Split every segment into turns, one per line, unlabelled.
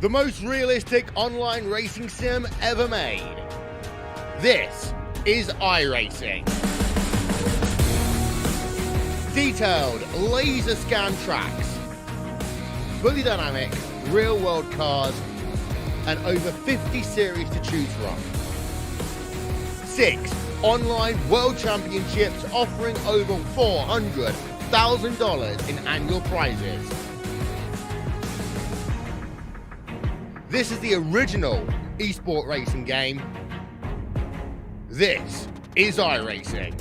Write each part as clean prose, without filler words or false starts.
the most realistic online racing sim ever made. This is iRacing. Detailed laser scan tracks, fully dynamic real world cars, and over 50 series to choose from. 6 online world championships offering over $400,000 in annual prizes. This is the original esport racing game. This is iRacing.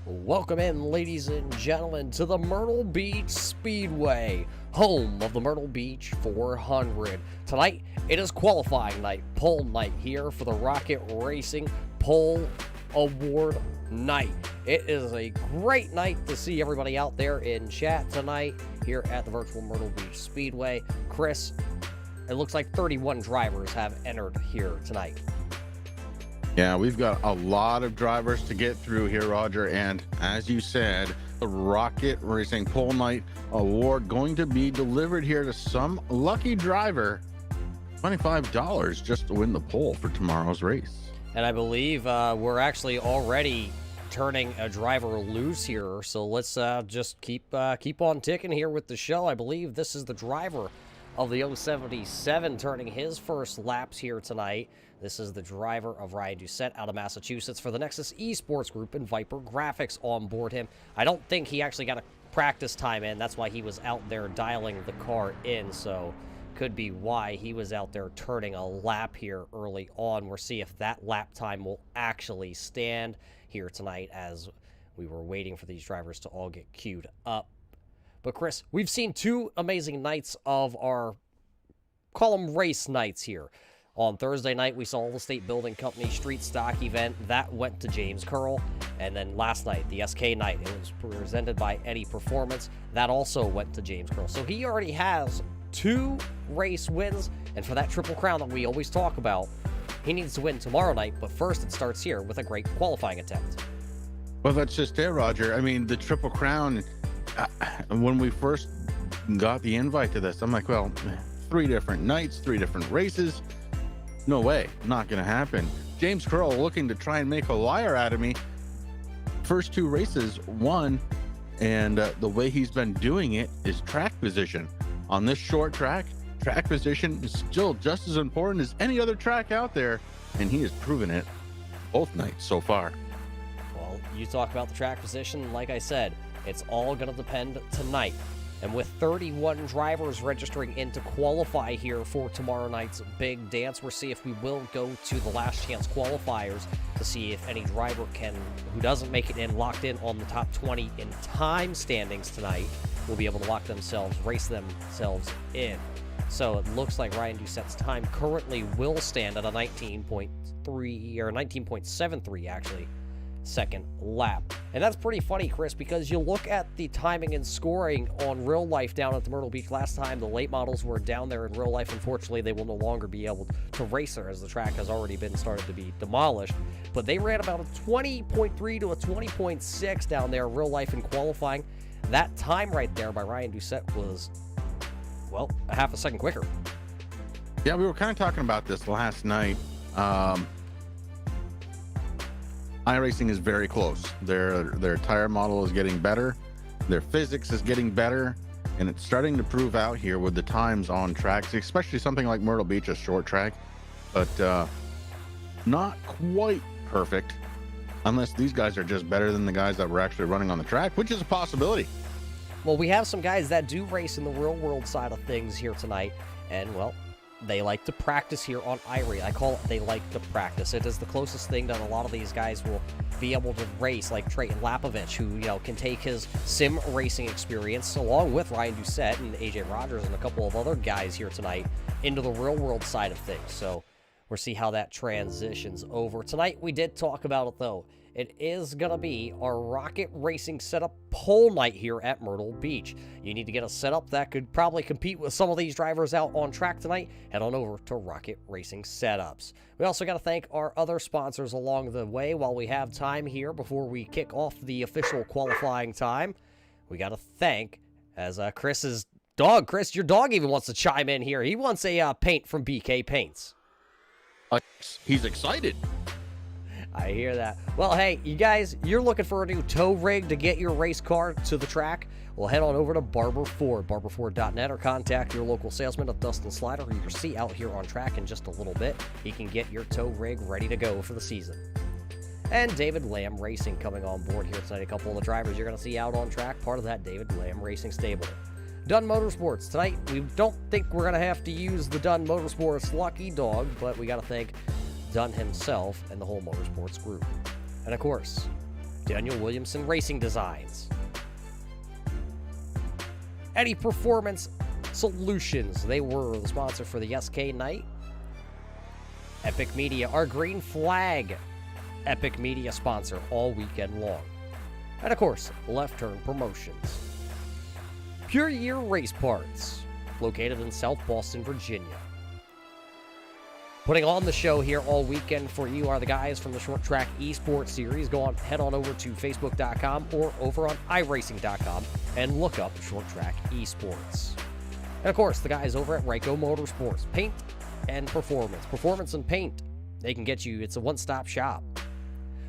Welcome in, ladies and gentlemen, to the Myrtle Beach Speedway, home of the Myrtle Beach 400. Tonight, it is qualifying night, pole night here for the Rocket Racing Pole Award night. It is a great night to see everybody out there in chat tonight here at the virtual Myrtle Beach Speedway. Chris, it looks like 31 drivers have entered here tonight.
Yeah, we've got a lot of drivers to get through here, Roger. And as you said, the Rocket Racing Pole Night Award going to be delivered here to some lucky driver. $25 just to win the pole for tomorrow's race.
And I believe we're actually already turning a driver loose here. So let's just keep on ticking here with the show. I believe this is the driver of the 077 turning his first laps here tonight. This is the driver of Ryan Doucette out of Massachusetts for the Nexus Esports Group and Viper Graphics on board him. I don't think he actually got a practice time in. That's why he was out there dialing the car in. So could be why he was out there turning a lap here early on. We'll see if that lap time will actually stand here tonight as we were waiting for these drivers to all get queued up. But Chris, we've seen two amazing nights of our, call them race nights here. On Thursday night, we saw the State Building Company Street Stock event. That went to James Curl. And then last night, the SK night, it was presented by Eddie Performance. That also went to James Curl. So he already has 2 race wins. And for that Triple Crown that we always talk about, he needs to win tomorrow night. But first, it starts here with a great qualifying attempt.
Well, that's just it, Roger. I mean, the Triple Crown, when we first got the invite to this, I'm like, well, 3 different nights, 3 different races. No way, not gonna happen. James Curl looking to try and make a liar out of me. First 2 races won, and the way he's been doing it is track position. On this short track, track position is still just as important as any other track out there, and he has proven it both nights so far.
Well, you talk about the track position, like I said, it's all gonna depend tonight. And with 31 drivers registering in to qualify here for tomorrow night's big dance, we'll see if we will go to the last chance qualifiers to see if any driver who doesn't make it in, locked in on the top 20 in time standings tonight, will be able to race themselves in. So it looks like Ryan Doucette's time currently will stand at a 19.3 or 19.73 actually. Second lap. And that's pretty funny, Chris, because you look at the timing and scoring on real life down at the Myrtle Beach last time. The late models were down there in real life. Unfortunately, they will no longer be able to race there as the track has already been started to be demolished. But they ran about a 20.3 to a 20.6 down there real life in qualifying. That time right there by Ryan Doucette was, well, a half a second quicker.
Yeah, we were kind of talking about this last night. iRacing is very close. Their tire model is getting better. Their physics is getting better. And it's starting to prove out here with the times on tracks, especially something like Myrtle Beach, a short track. But not quite perfect, unless these guys are just better than the guys that were actually running on the track, which is a possibility.
Well, we have some guys that do race in the real world side of things here tonight. And, well, they like to practice here on iRacing. I call it they like to practice. It is the closest thing that a lot of these guys will be able to race, like Trayton Lapovich, who, can take his sim racing experience along with Ryan Doucette and AJ Rogers and a couple of other guys here tonight into the real world side of things. So we'll see how that transitions over. Tonight, we did talk about it, though. It is going to be our Rocket Racing setup pole night here at Myrtle Beach. You need to get a setup that could probably compete with some of these drivers out on track tonight. Head on over to Rocket Racing Setups. We also got to thank our other sponsors along the way while we have time here before we kick off the official qualifying time. We got to thank, as Chris's dog, Chris, your dog even wants to chime in here. He wants a paint from BK Paints.
He's excited.
I hear that. Well, hey, you guys, you're looking for a new tow rig to get your race car to the track? Well, head on over to Barber Ford, barberford.net, or contact your local salesman at Dustin Slider, who you'll see out here on track in just a little bit. He can get your tow rig ready to go for the season. And David Lamb Racing coming on board here tonight. A couple of the drivers you're going to see out on track, part of that David Lamb Racing stable. Dunn Motorsports. Tonight, we don't think we're going to have to use the Dunn Motorsports lucky dog, but we got to thank Dunn himself and the whole Motorsports group. And of course, Daniel Williamson Racing Designs. Eddie Performance Solutions. They were the sponsor for the SK night. Epic Media, our green flag Epic Media sponsor all weekend long. And of course, Left Turn Promotions. Pure Year Race Parts, located in South Boston, Virginia. Putting on the show here all weekend for you are the guys from the Short Track Esports Series. Head on over to Facebook.com or over on iRacing.com and look up Short Track Esports. And of course, the guys over at Ryko Motorsports, paint and performance. Performance and paint, they can get you. It's a one-stop shop.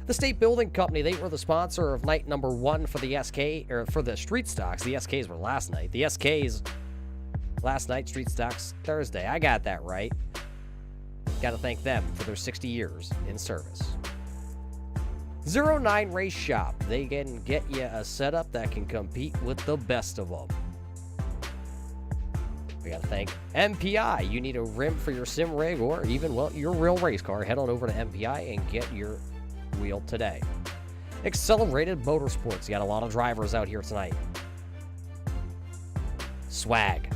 The State Building Company, they were the sponsor of night number 1 for the SK, or for the Street Stocks. The SKs were last night. The SKs last night, Street Stocks Thursday. I got that right. Got to thank them for their 60 years in service. 09 Race Shop. They can get you a setup that can compete with the best of them. We got to thank MPI. You need a rim for your sim rig or even, well, your real race car. Head on over to MPI and get your wheel today. Accelerated Motorsports. You got a lot of drivers out here tonight. Swag.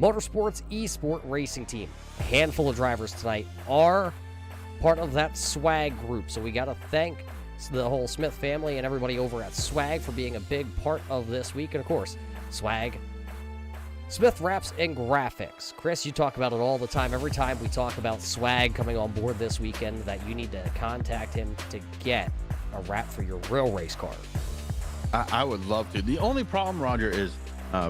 Motorsports Esport Racing Team. A handful of drivers tonight are part of that Swag group. So we got to thank the whole Smith family and everybody over at Swag for being a big part of this week. And of course, Swag, Smith Wraps and Graphics. Chris, you talk about it all the time. Every time we talk about Swag coming on board this weekend, that you need to contact him to get a wrap for your real race car.
I would love to. The only problem, Roger, is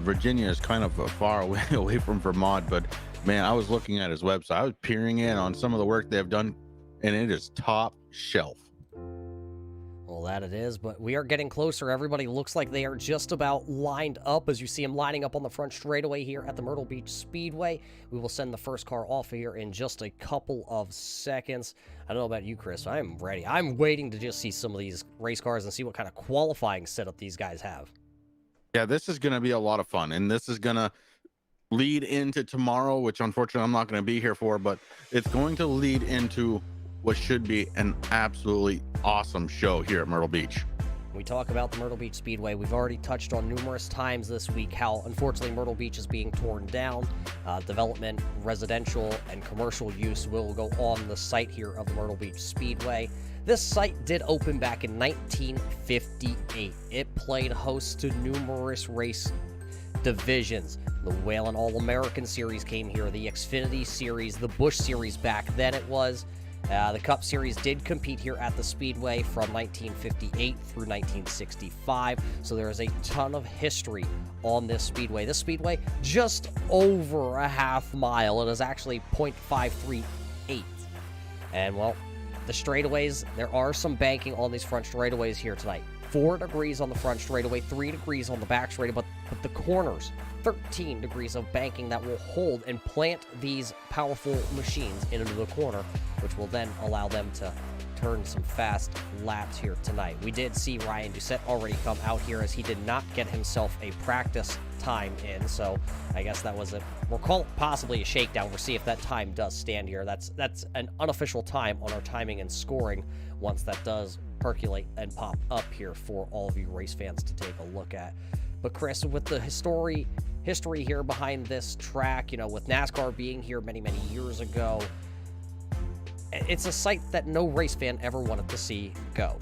Virginia is kind of far away from Vermont, but man, I was looking at his website. I was peering in on some of the work they've done, and it is top shelf.
Well, that it is, but we are getting closer. Everybody looks like they are just about lined up as you see them lining up on the front straightaway here at the Myrtle Beach Speedway. We will send the first car off here in just a couple of seconds. I don't know about you, Chris. I'm ready. I'm waiting to just see some of these race cars and see what kind of qualifying setup these guys have.
Yeah, this is going to be a lot of fun, and this is going to lead into tomorrow, which unfortunately I'm not going to be here for, but it's going to lead into what should be an absolutely awesome show here at Myrtle Beach.
We talk about the Myrtle Beach Speedway. We've already touched on numerous times this week how, unfortunately, Myrtle Beach is being torn down. Development, residential, and commercial use will go on the site here of the Myrtle Beach Speedway. This site did open back in 1958. It played host to numerous race divisions. The Whalen All-American Series came here, the Xfinity Series, the Busch Series back then it was. The Cup Series did compete here at the Speedway from 1958 through 1965, so there is a ton of history on this Speedway. This Speedway, just over a half mile. It is actually 0.538. And, well, the straightaways, there are some banking on these front straightaways here tonight. 4 degrees on the front straightaway, 3 degrees on the back straightaway, but the corners, 13 degrees of banking that will hold and plant these powerful machines into the corner, which will then allow them to turn some fast laps here tonight. We did see Ryan Doucette already come out here as he did not get himself a practice time in, so I guess that was we'll call it possibly a shakedown. We'll see if that time does stand here. That's an unofficial time on our timing and scoring once that does percolate and pop up here for all of you race fans to take a look at. But Chris, with the history here behind this track, you know, with NASCAR being here many years ago, it's a site that no race fan ever wanted to see go.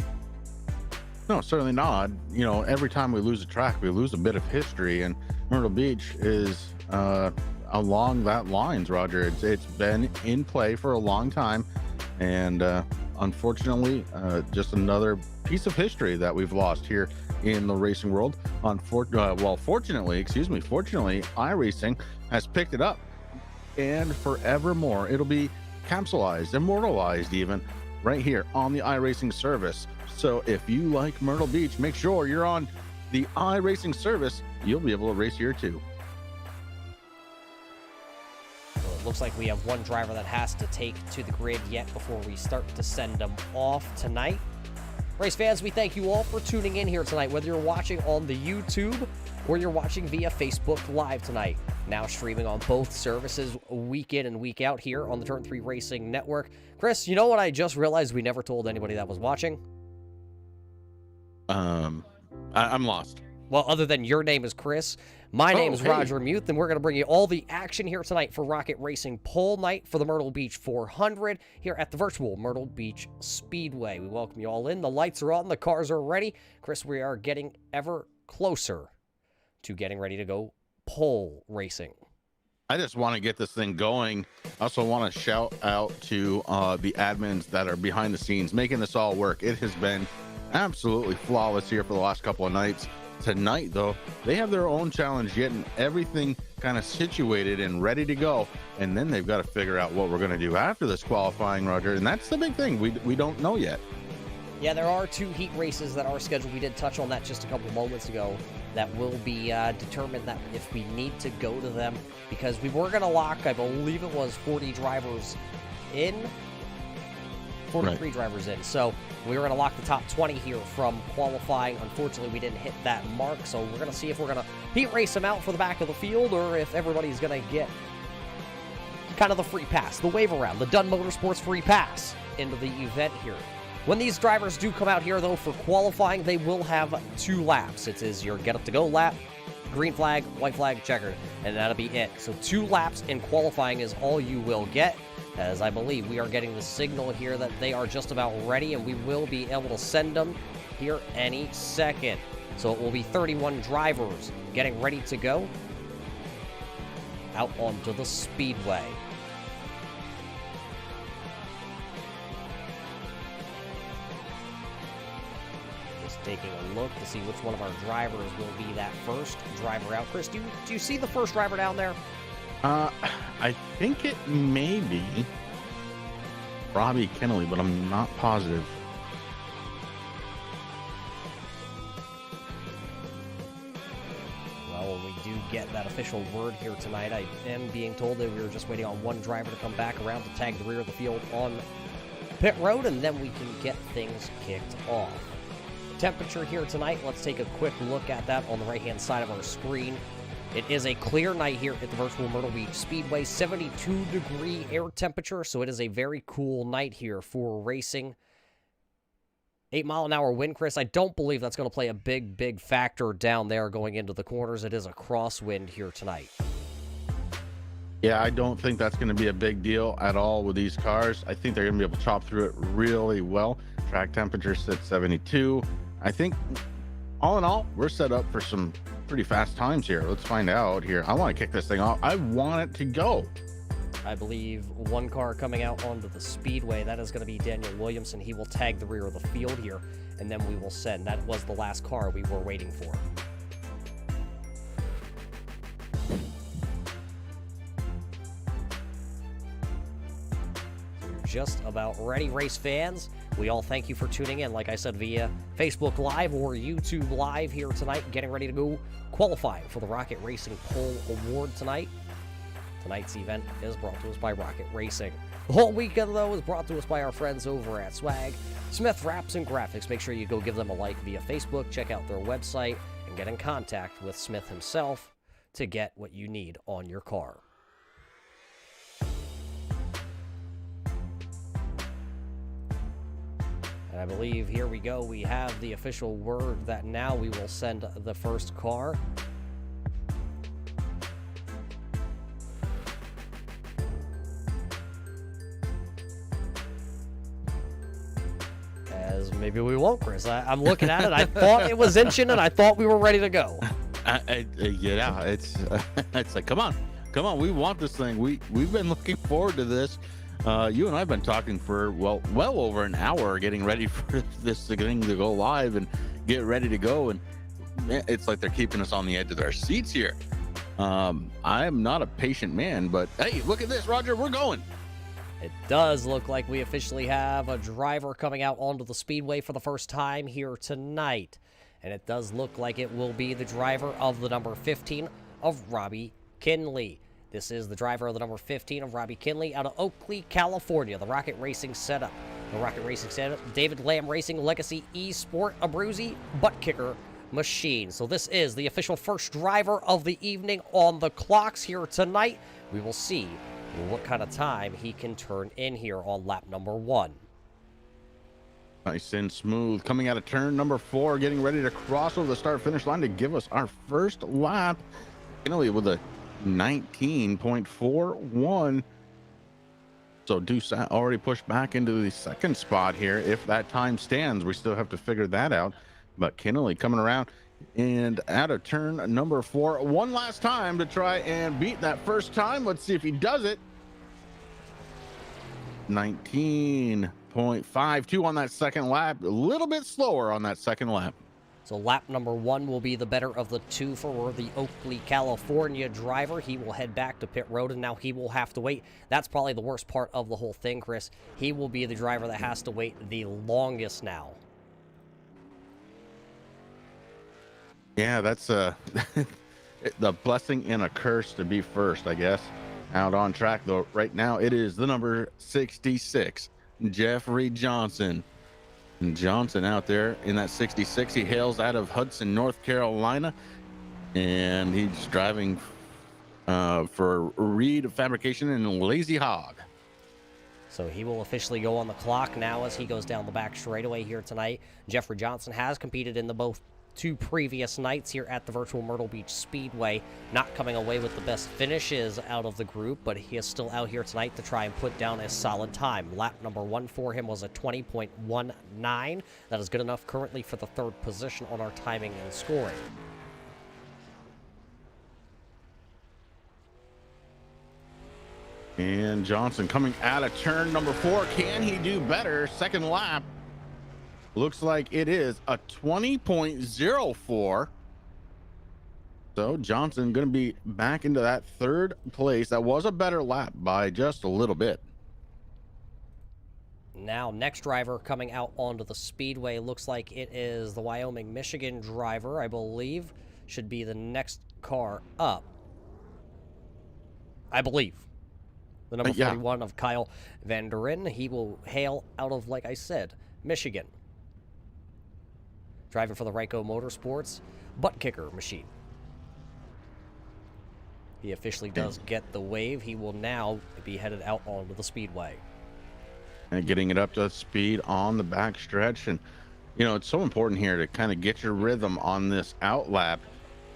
No, certainly not. You know, every time we lose a track, we lose a bit of history, and Myrtle Beach is along that lines, Roger. It's been in play for a long time, and unfortunately, just another piece of history that we've lost here in the racing world. Fortunately, iRacing has picked it up, and forevermore it'll be capsulized, immortalized even, right here on the iRacing service. So if you like Myrtle Beach, make sure you're on the iRacing service. You'll be able to race here too.
Well, it looks like we have one driver that has to take to the grid yet before we start to send them off tonight. Race fans, we thank you all for tuning in here tonight, whether you're watching on the YouTube or you're watching via Facebook Live tonight. Now streaming on both services week in and week out here on the Turn 3 Racing Network. Chris, you know what I just realized we never told anybody that was watching?
I'm lost.
Well, other than your name is Chris, my name is Roger Muth, and we're going to bring you all the action here tonight for Rocket Racing Pole Night for the Myrtle Beach 400 here at the virtual Myrtle Beach Speedway. We welcome you all in. The lights are on. The cars are ready. Chris, we are getting ever closer to getting ready to go pole racing.
I just want to get this thing going. I also want to shout out to the admins that are behind the scenes making this all work. It has been absolutely flawless here for the last couple of nights. Tonight, though, they have their own challenge, getting everything kind of situated and ready to go. And then they've got to figure out what we're going to do after this qualifying, Roger. And that's the big thing. We don't know yet.
Yeah, there are 2 heat races that are scheduled. We did touch on that just a couple moments ago. That will be determined that if we need to go to them, because we were going to lock, I believe it was 40 drivers in, 43 drivers in. So we were going to lock the top 20 here from qualifying. Unfortunately, we didn't hit that mark. So we're going to see if we're going to heat race them out for the back of the field, or if everybody's going to get kind of the free pass, the wave around, the Dunn Motorsports free pass into the event here. When these drivers do come out here, though, for qualifying, they will have 2 laps. It is your get up to go lap, green flag, white flag, checkered, and that'll be it. So 2 laps in qualifying is all you will get, as I believe we are getting the signal here that they are just about ready, and we will be able to send them here any second. So it will be 31 drivers getting ready to go out onto the speedway. Taking a look to see which one of our drivers will be that first driver out. Chris, do you see the first driver down there?
I think it may be Robbie Kennelly, but I'm not positive.
Well, when we do get that official word here tonight, I am being told that we were just waiting on one driver to come back around to tag the rear of the field on pit road, and then we can get things kicked off. Temperature here tonight, let's take a quick look at that on the right-hand side of our screen. It is a clear night here at the virtual Myrtle Beach Speedway, 72-degree air temperature, so it is a very cool night here for racing. 8-mile-an-hour wind, Chris. I don't believe that's going to play a big factor down there going into the corners. It is a crosswind here tonight.
Yeah, I don't think that's going to be a big deal at all with these cars. I think they're going to be able to chop through it really well. Track temperature sits 72. I think, all in all, we're set up for some pretty fast times here. Let's find out here. I want to kick this thing off. I want it to go.
I believe one car coming out onto the speedway, that is going to be Daniel Williamson. He will tag the rear of the field here, and then we will send. That was the last car we were waiting for. Just about ready, race fans. We all thank you for tuning in, like I said, via Facebook Live or YouTube Live here tonight, getting ready to go qualifying for the Rocket Racing Pole Award tonight. Tonight's event is brought to us by Rocket Racing. The whole weekend, though, is brought to us by our friends over at Swag, Smith Wraps and Graphics. Make sure you go give them a like via Facebook, check out their website, and get in contact with Smith himself to get what you need on your car. And I believe, here we go, we have the official word that now we will send the first car. As maybe we won't, Chris. I'm looking at it. I thought it was inching, and I thought we were ready to go.
Yeah, it's like, come on, we want this thing. We've been looking forward to this. You and I have been talking for well over an hour, getting ready for this thing to go live and get ready to go. And man, it's like they're keeping us on the edge of their seats here. I am not a patient man, but hey, look at this, Roger. We're going.
It does look like we officially have a driver coming out onto the speedway for the first time here tonight. And it does look like it will be the driver of the number 15 of Robbie Kinley. This is the driver of the number 15 of Robbie Kinley out of Oakley, California. The Rocket Racing setup. The Rocket Racing setup. David Lamb Racing Legacy eSport Abruzzi butt kicker machine. So this is the official first driver of the evening on the clocks here tonight. We will see what kind of time he can turn in here on lap number 1.
Nice and smooth. Coming out of turn number 4, getting ready to cross over the start-finish line to give us our first lap. Kinley with a 19.41. So Deuce already pushed back into the second spot here. If that time stands, we still have to figure that out. But Kinley coming around. And out of turn number 4, one last time to try and beat that first time. Let's see if he does it. 19.52 on that second lap. A little bit slower on that second lap.
So lap number 1 will be the better of the two for the Oakley, California driver. He will head back to pit road, and now he will have to wait. That's probably the worst part of the whole thing, Chris. He will be the driver that has to wait the longest now.
Yeah, that's the blessing and a curse to be first, I guess. Out on track, though, right now, it is the number 66, Jeffrey Johnson. And Johnson out there in that 66. He hails out of Hudson, North Carolina, and he's driving for Reed Fabrication and Lazy Hog.
So he will officially go on the clock now as he goes down the back straightaway here tonight. Jeffrey Johnson has competed in the both 2 previous nights here at the virtual Myrtle Beach Speedway, not coming away with the best finishes out of the group, but he is still out here tonight to try and put down a solid time. Lap number 1 for him was a 20.19. That is good enough currently for the 3rd position on our timing and scoring.
And Johnson coming out of turn number 4. Can he do better? Second lap. Looks like it is a 20.04. So Johnson going to be back into that 3rd place. That was a better lap by just a little bit.
Now, next driver coming out onto the speedway looks like it is the Wyoming, Michigan driver, I believe. Should be the next car up. I believe. The number 41 of Kyle Vanderin. He will hail out of, like I said, Michigan. Driving for the Ryko Motorsports butt kicker machine. He officially does get the wave. He will now be headed out onto the speedway.
And getting it up to speed on the back stretch. And, you know, it's so important here to kind of get your rhythm on this out lap.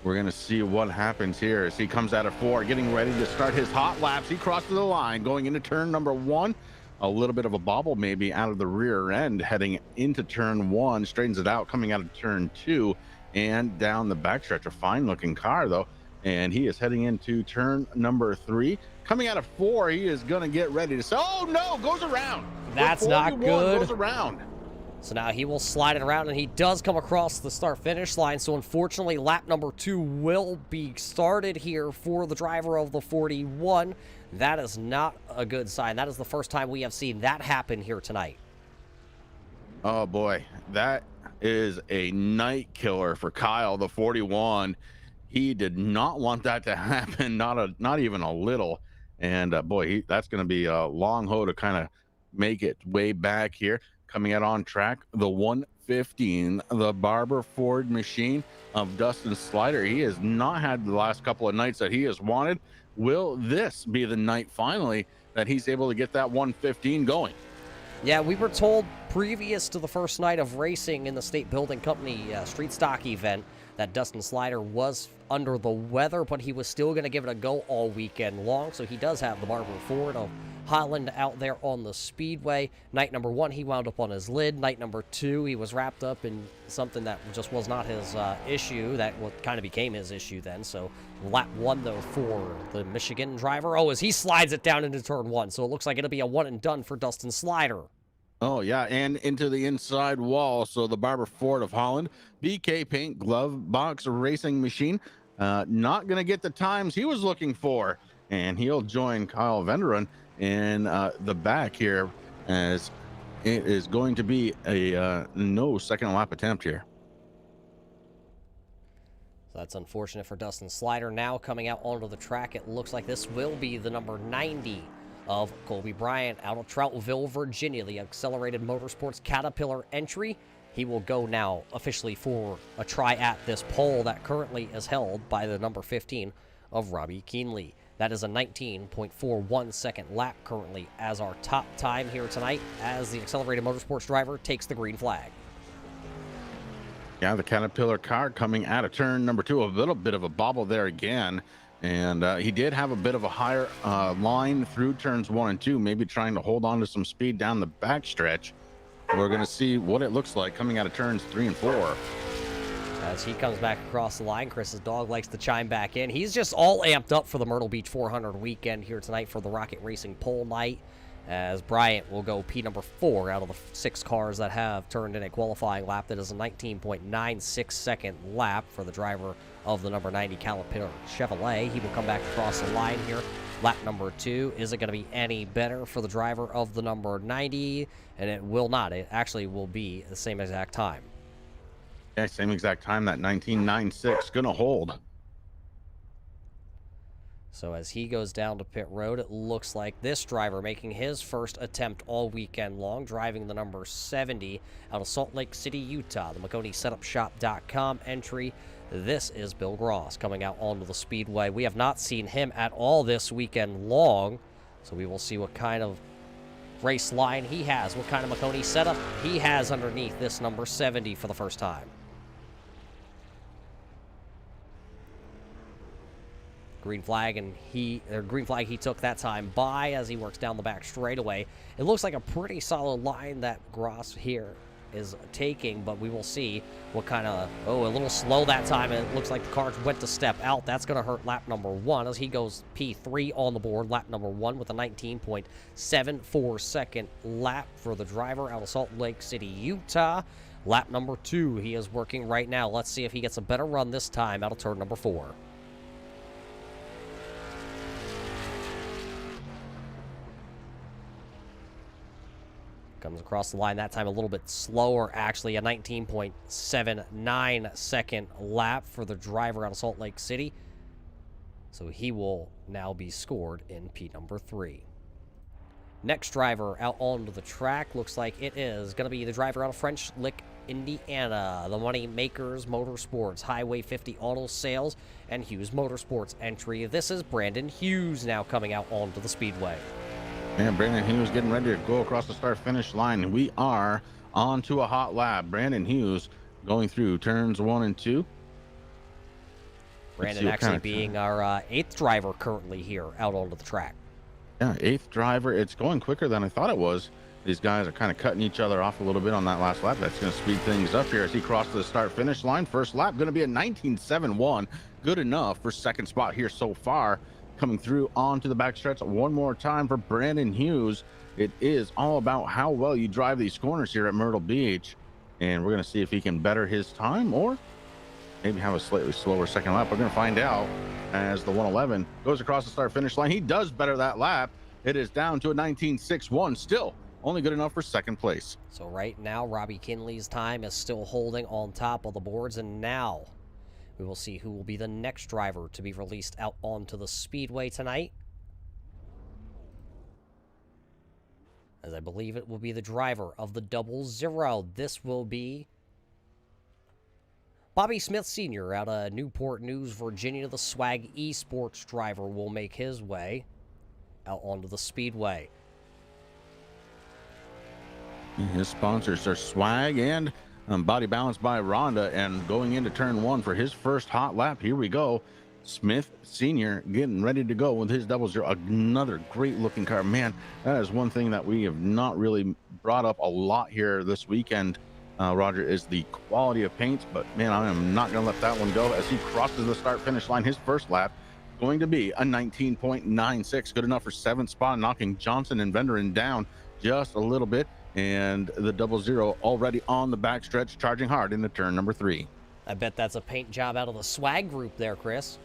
We're going to see what happens here as he comes out of 4, getting ready to start his hot laps. He crosses the line going into turn number 1. A little bit of a bobble maybe out of the rear end heading into turn 1, straightens it out coming out of turn 2 and down the backstretch. A fine looking car though, and he is heading into turn number 3. Coming out of 4, he is going to get ready to say, oh no, goes around.
That's not good.
Goes around.
So now he will slide it around, and he does come across the start-finish line. So unfortunately, lap number 2 will be started here for the driver of the 41. That is not a good sign. That is the first time we have seen that happen here tonight.
Oh boy, that is a night killer for Kyle, the 41. He did not want that to happen, not even a little. And boy, that's going to be a long hoe to kind of make it way back here. Coming out on track, the 115, the Barber Ford machine of Dustin Slider. He has not had the last couple of nights that he has wanted. Will this be the night finally that he's able to get that 115 going?
Yeah, we were told previous to the first night of racing in the State Building Company Street Stock event that Dustin Slider was under the weather, but he was still going to give it a go all weekend long. So he does have the Barber Ford of Holland out there on the speedway. Night number 1, he wound up on his lid. Night number 2, he was wrapped up in something that just was not his issue. That kind of became his issue then. So lap 1, though, for the Michigan driver. Oh, as he slides it down into turn 1. So it looks like it'll be a one and done for Dustin Slider.
Oh, yeah, and into the inside wall. So the Barber Ford of Holland, BK Paint Glove Box Racing Machine, not going to get the times he was looking for. And he'll join Kyle Venderin in the back here as it is going to be a no second lap attempt here.
So that's unfortunate for Dustin Slider. Now coming out onto the track, it looks like this will be the number 90 of Colby Bryant out of Troutville, Virginia, the Accelerated Motorsports Caterpillar entry. He will go now officially for a try at this pole that currently is held by the number 15 of Robbie Keenley. That is a 19.41 second lap currently as our top time here tonight as the Accelerated Motorsports driver takes the green flag.
Yeah, the Caterpillar car coming out of turn number 2, a little bit of a bobble there again. And he did have a bit of a higher line through turns 1 and 2, maybe trying to hold on to some speed down the backstretch. We're going to see what it looks like coming out of turns 3 and 4.
As he comes back across the line, Chris's dog likes to chime back in. He's just all amped up for the Myrtle Beach 400 weekend here tonight for the Rocket Racing pole night, as Bryant will go P number 4 out of the 6 cars that have turned in a qualifying lap. That is a 19.96 second lap for the driver of the number 90 Caterpillar Chevrolet. He will come back across the line here. Lap number 2. Is it going to be any better for the driver of the number 90? And it will not. It actually will be the same exact time.
Yeah, same exact time. That 19.96 gonna hold.
So as he goes down to pit road, it looks like this driver making his first attempt all weekend long, driving the number 70 out of Salt Lake City, Utah. The McConeySetupShop.com entry. This is Bill Gross coming out onto the speedway. We have not seen him at all this weekend long, so we will see what kind of race line he has, what kind of McConey setup he has underneath this number 70 for the first time. Green flag he took that time by as he works down the back straightaway. It looks like a pretty solid line that Gross here is taking, but we will see what kind of, a little slow that time, and it looks like the car went to step out. That's going to hurt lap number 1 as he goes P3 on the board, lap number 1 with a 19.74 second lap for the driver out of Salt Lake City, Utah. Lap number 2 he is working right now. Let's see if he gets a better run this time out of turn number 4. Comes across the line that time a little bit slower, actually, a 19.79 second lap for the driver out of Salt Lake City. So he will now be scored in P number 3. Next driver out onto the track looks like it is going to be the driver out of French Lick, Indiana. The Money Makers Motorsports Highway 50 Auto Sales and Hughes Motorsports entry. This is Brandon Hughes now coming out onto the speedway.
Yeah, Brandon Hughes getting ready to go across the start-finish line. We are on to a hot lap. Brandon Hughes going through turns 1 and 2.
Brandon actually being our 8th driver currently here out onto the track.
Yeah, 8th driver. It's going quicker than I thought it was. These guys are kind of cutting each other off a little bit on that last lap. That's going to speed things up here as he crosses the start-finish line. First lap going to be a 19.71. Good enough for second spot here so far. Coming through onto the backstretch one more time for Brandon Hughes. It is all about how well you drive these corners here at Myrtle Beach, and we're going to see if he can better his time or maybe have a slightly slower second lap. We're going to find out as the 111 goes across the start finish line. He does better that lap. It is down to a 19.61, still only good enough for second place.
So right now Robbie Kinley's time is still holding on top of the boards, and now we will see who will be the next driver to be released out onto the speedway tonight. As I believe it will be the driver of the 00. This will be Bobby Smith Sr. out of Newport News, Virginia. The Swag Esports driver will make his way out onto the speedway.
His sponsors are Swag and Body Balance by Rhonda, and going into turn 1 for his first hot lap. Here we go. Smith Sr. getting ready to go with his 00. Another great looking car. Man, that is one thing that we have not really brought up a lot here this weekend, Roger, is the quality of paints. But man, I am not going to let that one go as he crosses the start finish line. His first lap going to be a 19.96. Good enough for 7th spot, knocking Johnson and Venderin down just a little bit. And the 00 already on the backstretch, charging hard into turn number 3.
I bet that's a paint job out of the Swag group there, Chris.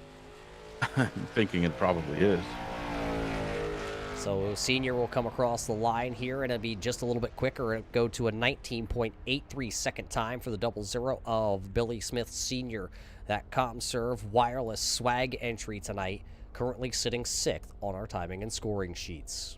I'm thinking it probably is.
So Senior will come across the line here, and it'll be just a little bit quicker. It'll go to a 19.83 second time for the 00 of Billy Smith Sr. That ComServe wireless Swag entry tonight, currently sitting 6th on our timing and scoring sheets.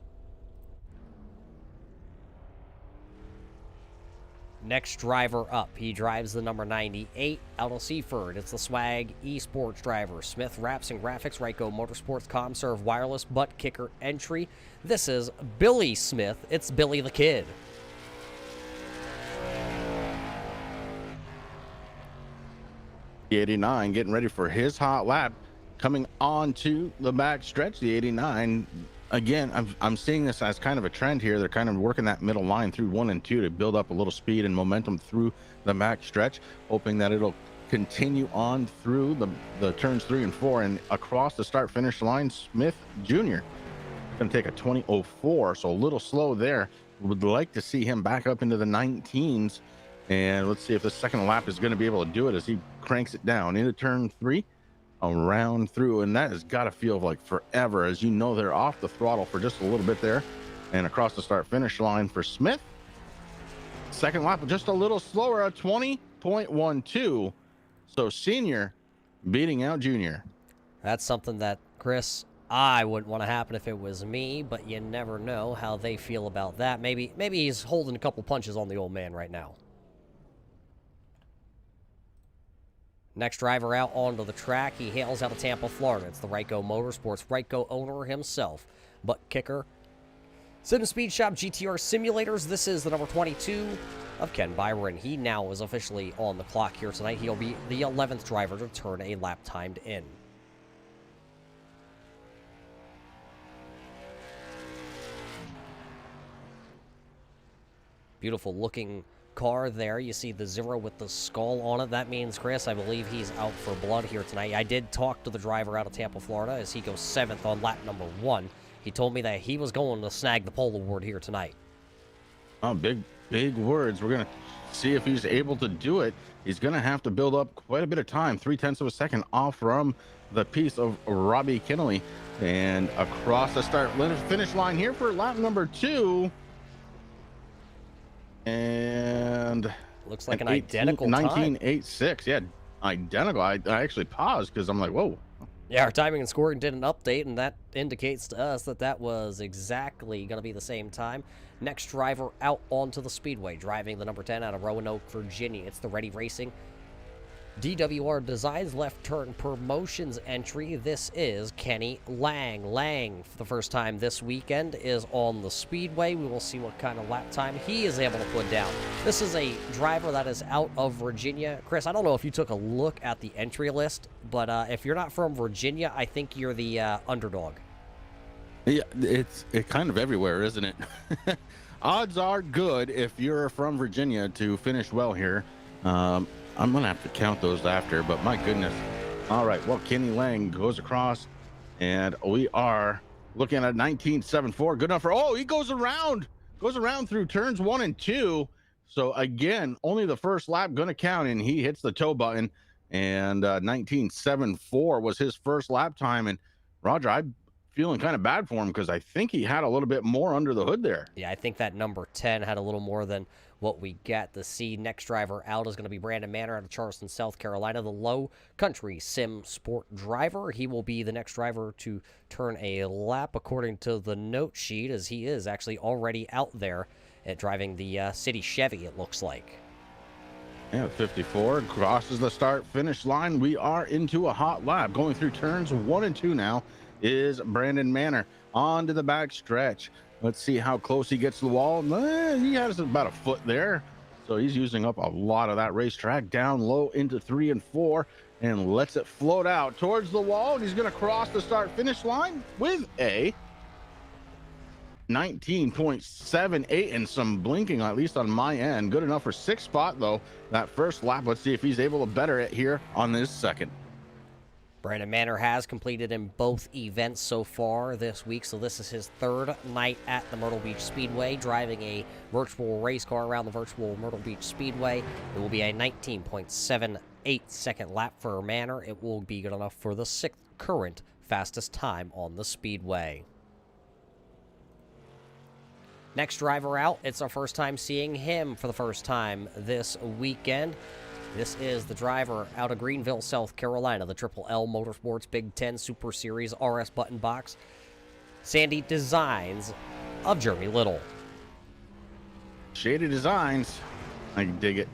Next driver up, he drives the number 98 out of Seaford. It's the Swag Esports driver, Smith Wraps and Graphics, Ryco Motorsports, ComServe Wireless Butt Kicker entry. This is Billy Smith. It's Billy the Kid.
The 89 getting ready for his hot lap, coming on to the back stretch. The 89, again, I'm seeing this as kind of a trend here. They're kind of working that middle line through 1 and 2 to build up a little speed and momentum through the back stretch, hoping that it'll continue on through the turns 3 and 4 and across the start finish line. Smith Jr. going to take a 20.04, so a little slow there. Would like to see him back up into the 19s, and let's see if the second lap is going to be able to do it as he cranks it down into turn 3, around through, and that has got to feel like forever, as you know they're off the throttle for just a little bit there. And across the start finish line for Smith, second lap just a little slower, a 20.12. So senior beating out junior.
That's something that, Chris, I wouldn't want to happen if it was me, but you never know how they feel about that. Maybe he's holding a couple punches on the old man right now. Next driver out onto the track, he hails out of Tampa, Florida. It's the Ryko Motorsports Ryko owner himself. Butt kicker. Sim Speed Shop GTR Simulators. This is the number 22 of Ken Byron. He now is officially on the clock here tonight. He'll be the 11th driver to turn a lap timed in. Beautiful looking car there. You see the 0 with the skull on it. That means, Chris, I believe he's out for blood here tonight. I did talk to the driver out of Tampa, Florida, as he goes 7th on lap number 1. He told me that he was going to snag the pole award here tonight.
Oh, big words. We're going to see if he's able to do it. He's going to have to build up quite a bit of time, 0.3 of a second off from the piece of Robbie Kinnelly. And across the start finish line here for lap number 2. And
looks like an identical time.
19.86. Yeah, identical. I actually paused because I'm like, whoa.
Yeah, our timing and scoring did an update, and that indicates to us that that was exactly going to be the same time. Next driver out onto the speedway, driving the number 10 out of Roanoke, Virginia. It's the Ready Racing DWR Designs Left Turn Promotions entry. This is Kenny Lang. Lang, for the first time this weekend, is on the speedway. We will see what kind of lap time he is able to put down. This is a driver that is out of Virginia. Chris, I don't know if you took a look at the entry list, but if you're not from Virginia, I think you're the underdog.
Yeah, it's kind of everywhere, isn't it? Odds are good if you're from Virginia to finish well here. I'm going to have to count those after, but my goodness. All right, well, Kenny Lang goes across, and we are looking at 19.74. Good enough for, oh, he goes around through turns 1 and 2. So, again, only the first lap going to count, and he hits the tow button, and 19.74 was his first lap time. And, Roger, I'm feeling kind of bad for him because I think he had a little bit more under the hood there.
Yeah, I think that number 10 had a little more than what we get to see. Next driver out is going to be Brandon Manor out of Charleston, South Carolina, the low country sim sport driver. He will be the next driver to turn a lap according to the note sheet, as he is actually already out there at driving the city Chevy, it looks like.
Yeah, 54 crosses the start finish line. We are into a hot lap going through turns 1 and 2 now is Brandon Manor on to the back stretch. Let's see how close he gets to the wall. He has about a foot there. So he's using up a lot of that racetrack. Down low into 3 and 4 and lets it float out towards the wall. And he's going to cross the start finish line with a 19.78 and some blinking, at least on my end. Good enough for 6th spot, though, that first lap. Let's see if he's able to better it here on this second.
Brandon Manor has completed in both events so far this week, so this is his 3rd night at the Myrtle Beach Speedway, driving a virtual race car around the virtual Myrtle Beach Speedway. It will be a 19.78 second lap for Manor. It will be good enough for the 6th current fastest time on the Speedway. Next driver out, it's our first time seeing him for the first time this weekend. This is the driver out of Greenville, South Carolina, the Triple L Motorsports Big Ten Super Series RS Button Box Sandy Designs of Jeremy Little.
Shady Designs. I can dig it.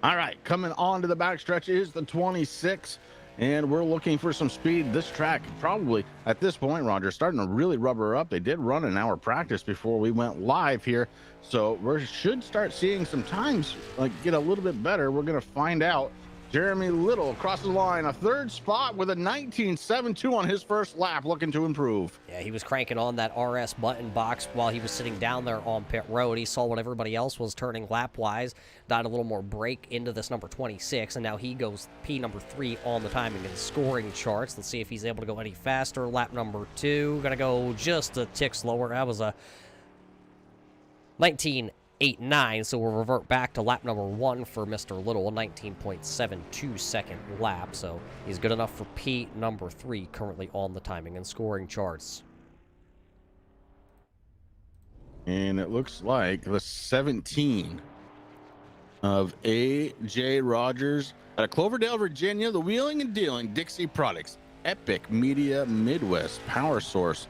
All right, coming on to the backstretch is the 26, and we're looking for some speed. This track probably, at this point, Roger, starting to really rubber up. They did run an hour practice before we went live here, so we should start seeing some times like get a little bit better. We're going to find out Jeremy Little crosses the line, a third spot with a 19.72 on his first lap, looking to improve.
Yeah, he was cranking on that RS button box while he was sitting down there on pit road. He saw what everybody else was turning lap-wise, got a little more break into this number 26, and now he goes P number 3 on the timing and scoring charts. Let's see if he's able to go any faster. Lap number 2, gonna go just a tick slower. That was a 19.89, so we'll revert back to lap number 1 for Mr. Little, a 19.72 second lap, so he's good enough for P number 3 currently on the timing and scoring charts.
And it looks like the 17 of A.J. Rogers out of Cloverdale, Virginia, the Wheeling and Dealing Dixie Products, Epic Media Midwest Power Source,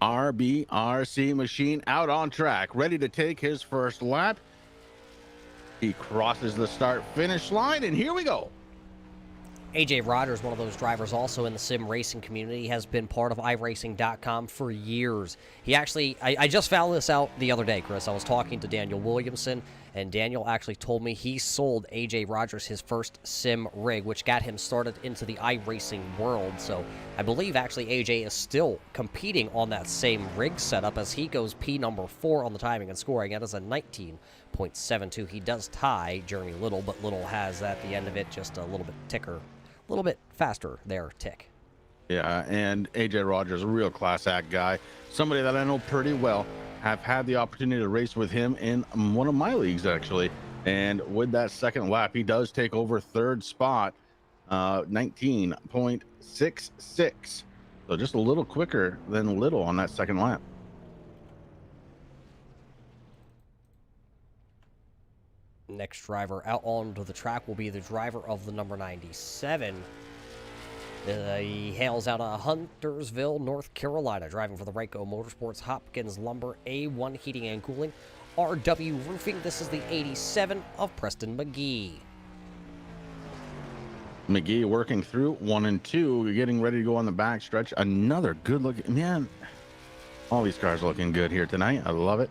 RBRC machine out on track, ready to take his first lap. He crosses the start-finish line, and here we go.
AJ Rogers, one of those drivers also in the sim racing community, has been part of iRacing.com for years. He actually, I just found this out the other day, Chris. I was talking to Daniel Williamson, and Daniel actually told me he sold AJ Rogers his first sim rig, which got him started into the iRacing world. So I believe actually AJ is still competing on that same rig setup as he goes P number 4 on the timing and scoring. That is a 19.72. He does tie Jeremy Little, but Little has at the end of it just a little bit ticker. A little bit faster there, tick.
Yeah, and AJ Rogers, a real class act guy, somebody that I know pretty well. Have had the opportunity to race with him in one of my leagues, actually. And with that second lap, he does take over third spot, 19.66. So just a little quicker than Little on that second lap.
Next driver out onto the track will be the driver of the number 97. He hails out of Huntersville, North Carolina, driving for the Ryco Motorsports, Hopkins Lumber, A1 Heating and Cooling, RW Roofing. This is the 87 of Preston McGee.
McGee working through 1 and 2, getting ready to go on the back stretch. Another good looking, man, all these cars looking good here tonight. I love it.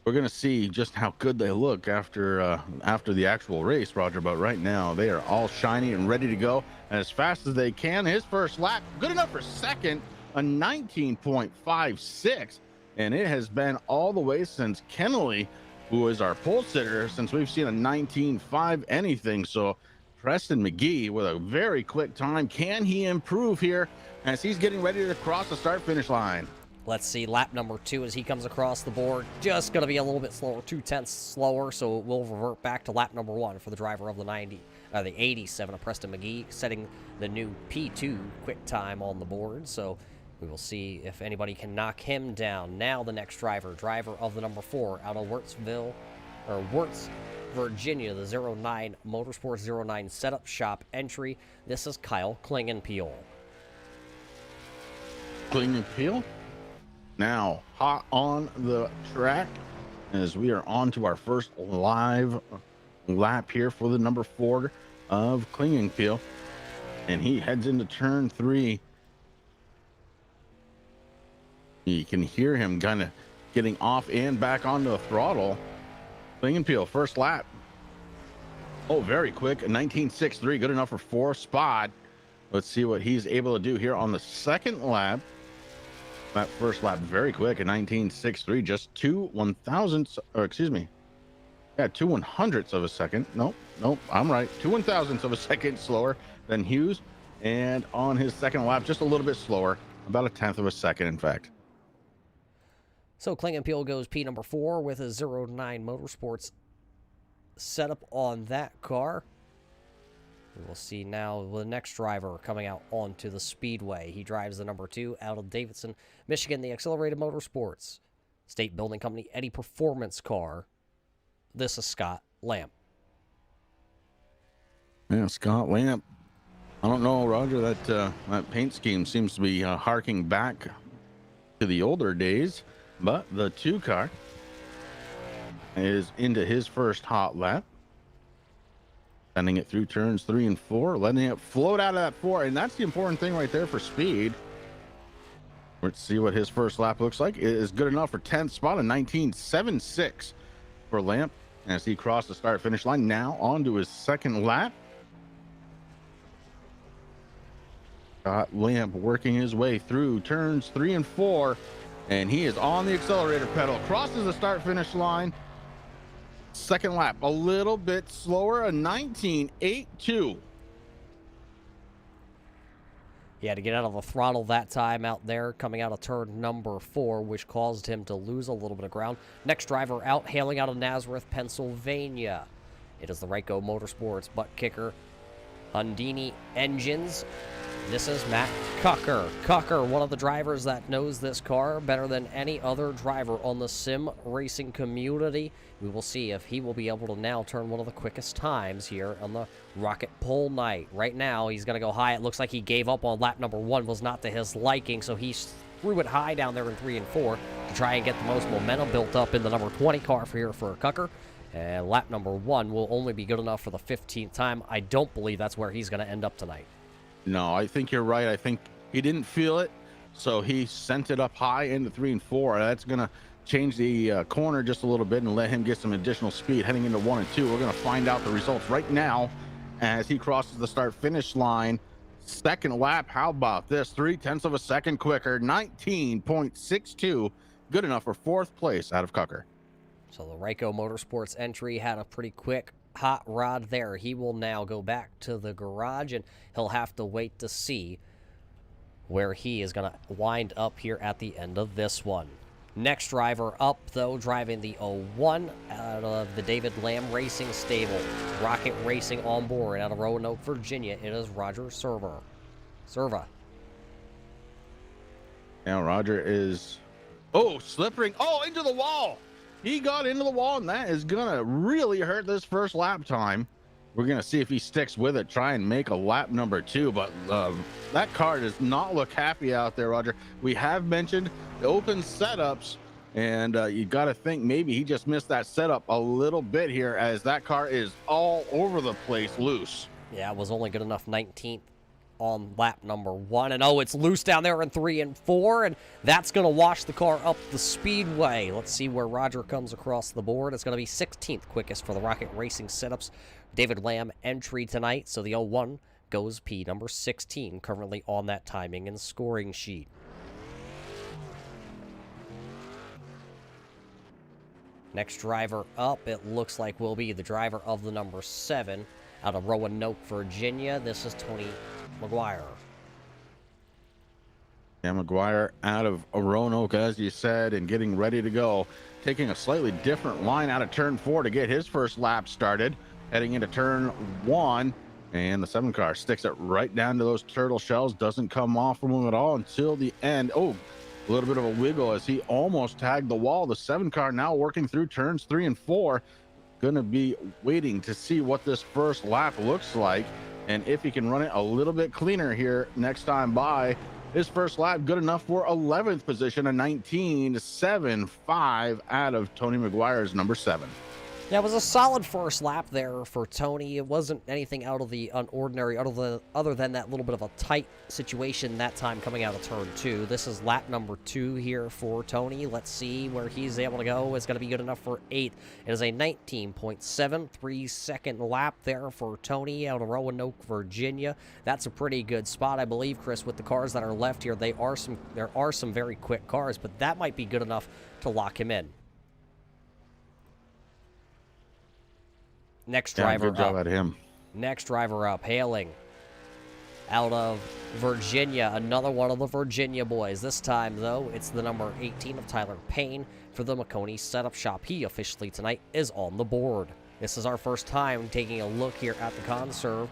We're going to see just how good they look after the actual race, Roger, but right now they are all shiny and ready to go as fast as they can. His first lap, good enough for second, a 19.56, and it has been all the way since Kennelly, who is our pole sitter, since we've seen a 19.5 anything. So Preston McGee with a very quick time. Can he improve here as he's getting ready to cross the start-finish line?
Let's see, lap number 2 as he comes across the board. Just going to be a little bit slower, 0.2 slower, so we'll revert back to lap number 1 for the driver of the 87 of Preston McGee, setting the new P2 quick time on the board. So we will see if anybody can knock him down. Now the next driver of the number 4 out of Wirtz, Virginia, the 09 Motorsports 09 setup shop entry. This is Kyle Klingenpeel.
Klingenpeel? Now hot on the track as we are on to our first live lap here for the number 4 of Klingenpeel, and he heads into turn 3. You can hear him kind of getting off and back onto the throttle. Klingenpeel, first lap. Oh, very quick, a 19.63, good enough for 4th spot. Let's see what he's able to do here on the second lap. That first lap very quick, a 19.63, just 2 1,000ths, or excuse me, yeah, 2 100ths of a second. Nope, I'm right. 2 1,000ths of a second slower than Hughes, and on his second lap, just a little bit slower, about a 1/10 of a second, in fact.
So Klingenpeel goes P number 4 with a 09 Motorsports setup on that car. We'll see now the next driver coming out onto the speedway. He drives the number 2 out of Davidson, Michigan, the Accelerated Motorsports State Building Company Eddie Performance car. This is Scott Lamp.
Yeah, Scott Lamp. I don't know, Roger, that paint scheme seems to be harking back to the older days, but the 2 car is into his first hot lap. Sending it through turns 3 and 4, letting it float out of that 4, and that's the important thing right there for speed. Let's see what his first lap looks like. It is good enough for 10th spot, a 19.76 for Lamp. as he crossed the start finish line. Now on to his second lap. Got Lamp working his way through turns 3 and 4, and he is on the accelerator pedal. Crosses the start finish line. Second lap, a little bit slower, a 19.82.
He had to get out of the throttle that time out there, coming out of turn number 4, which caused him to lose a little bit of ground. Next driver out, hailing out of Nazareth, Pennsylvania. It is the Ryko Motorsports butt kicker, Hundini Engines. This is Matt Cucker. Cucker, one of the drivers that knows this car better than any other driver on the sim racing community. We will see if he will be able to now turn one of the quickest times here on the Rocket Pole night. Right now, he's going to go high. It looks like he gave up on lap number 1, was not to his liking, so he threw it high down there in 3 and 4 to try and get the most momentum built up in the number 20 car for Cucker. And lap number 1 will only be good enough for the 15th time. I don't believe that's where he's going to end up tonight.
No, I think you're right. I think he didn't feel it, so he sent it up high into 3 and 4. That's going to change the corner just a little bit and let him get some additional speed heading into 1 and 2. We're going to find out the results right now as he crosses the start finish line. Second lap, how about this? 0.3 of a second quicker, 19.62. Good enough for 4th place out of Cucker.
So the Ryko Motorsports entry had a pretty quick hot rod there. He will now go back to the garage, and he'll have to wait to see where he is going to wind up here at the end of this one. Next driver up, though, driving the 01 out of the David Lamb Racing Stable. Rocket Racing on board out of Roanoke, Virginia. It is Roger Serva.
Now Roger is, slipping, into the wall. He got into the wall, and that is gonna really hurt this first lap time. We're gonna see if he sticks with it, try and make a lap number 2, but that car does not look happy out there, Roger. We have mentioned the open setups, and you got to think maybe he just missed that setup a little bit here, as that car is all over the place loose.
Yeah, it was only good enough 19th on lap number 1, and it's loose down there in 3 and 4, and that's going to wash the car up the speedway. Let's see where Roger comes across the board. It's going to be 16th quickest for the Rocket Racing setups. David Lamb entry tonight, so the 01 goes P number 16, currently on that timing and scoring sheet. Next driver up, it looks like will be the driver of the number 7 out of Roanoke, Virginia. This is Tony McGuire.
Yeah, McGuire out of Roanoke, as you said, and getting ready to go. Taking a slightly different line out of turn 4 to get his first lap started. Heading into turn 1, and the 7 car sticks it right down to those turtle shells. Doesn't come off from him at all until the end. A little bit of a wiggle as he almost tagged the wall. The 7 car now working through turns 3 and 4. Gonna be waiting to see what this first lap looks like, and if he can run it a little bit cleaner here next time by. His first lap good enough for 11th position, a 19.75 out of Tony McGuire's number 7.
Yeah, it was a solid first lap there for Tony. It wasn't anything out of the ordinary, other than that little bit of a tight situation that time coming out of turn 2. This is lap number 2 here for Tony. Let's see where he's able to go. It's going to be good enough for 8th. It is a 19.73 second lap there for Tony out of Roanoke, Virginia. That's a pretty good spot, I believe, Chris, with the cars that are left here. There are some very quick cars, but that might be good enough to lock him in. Next driver
good job at him.
Next driver up, hailing out of Virginia, another one of the Virginia boys. This time, though, it's the number 18 of Tyler Payne for the McConey Setup Shop. He officially tonight is on the board. This is our first time taking a look here at the conserve.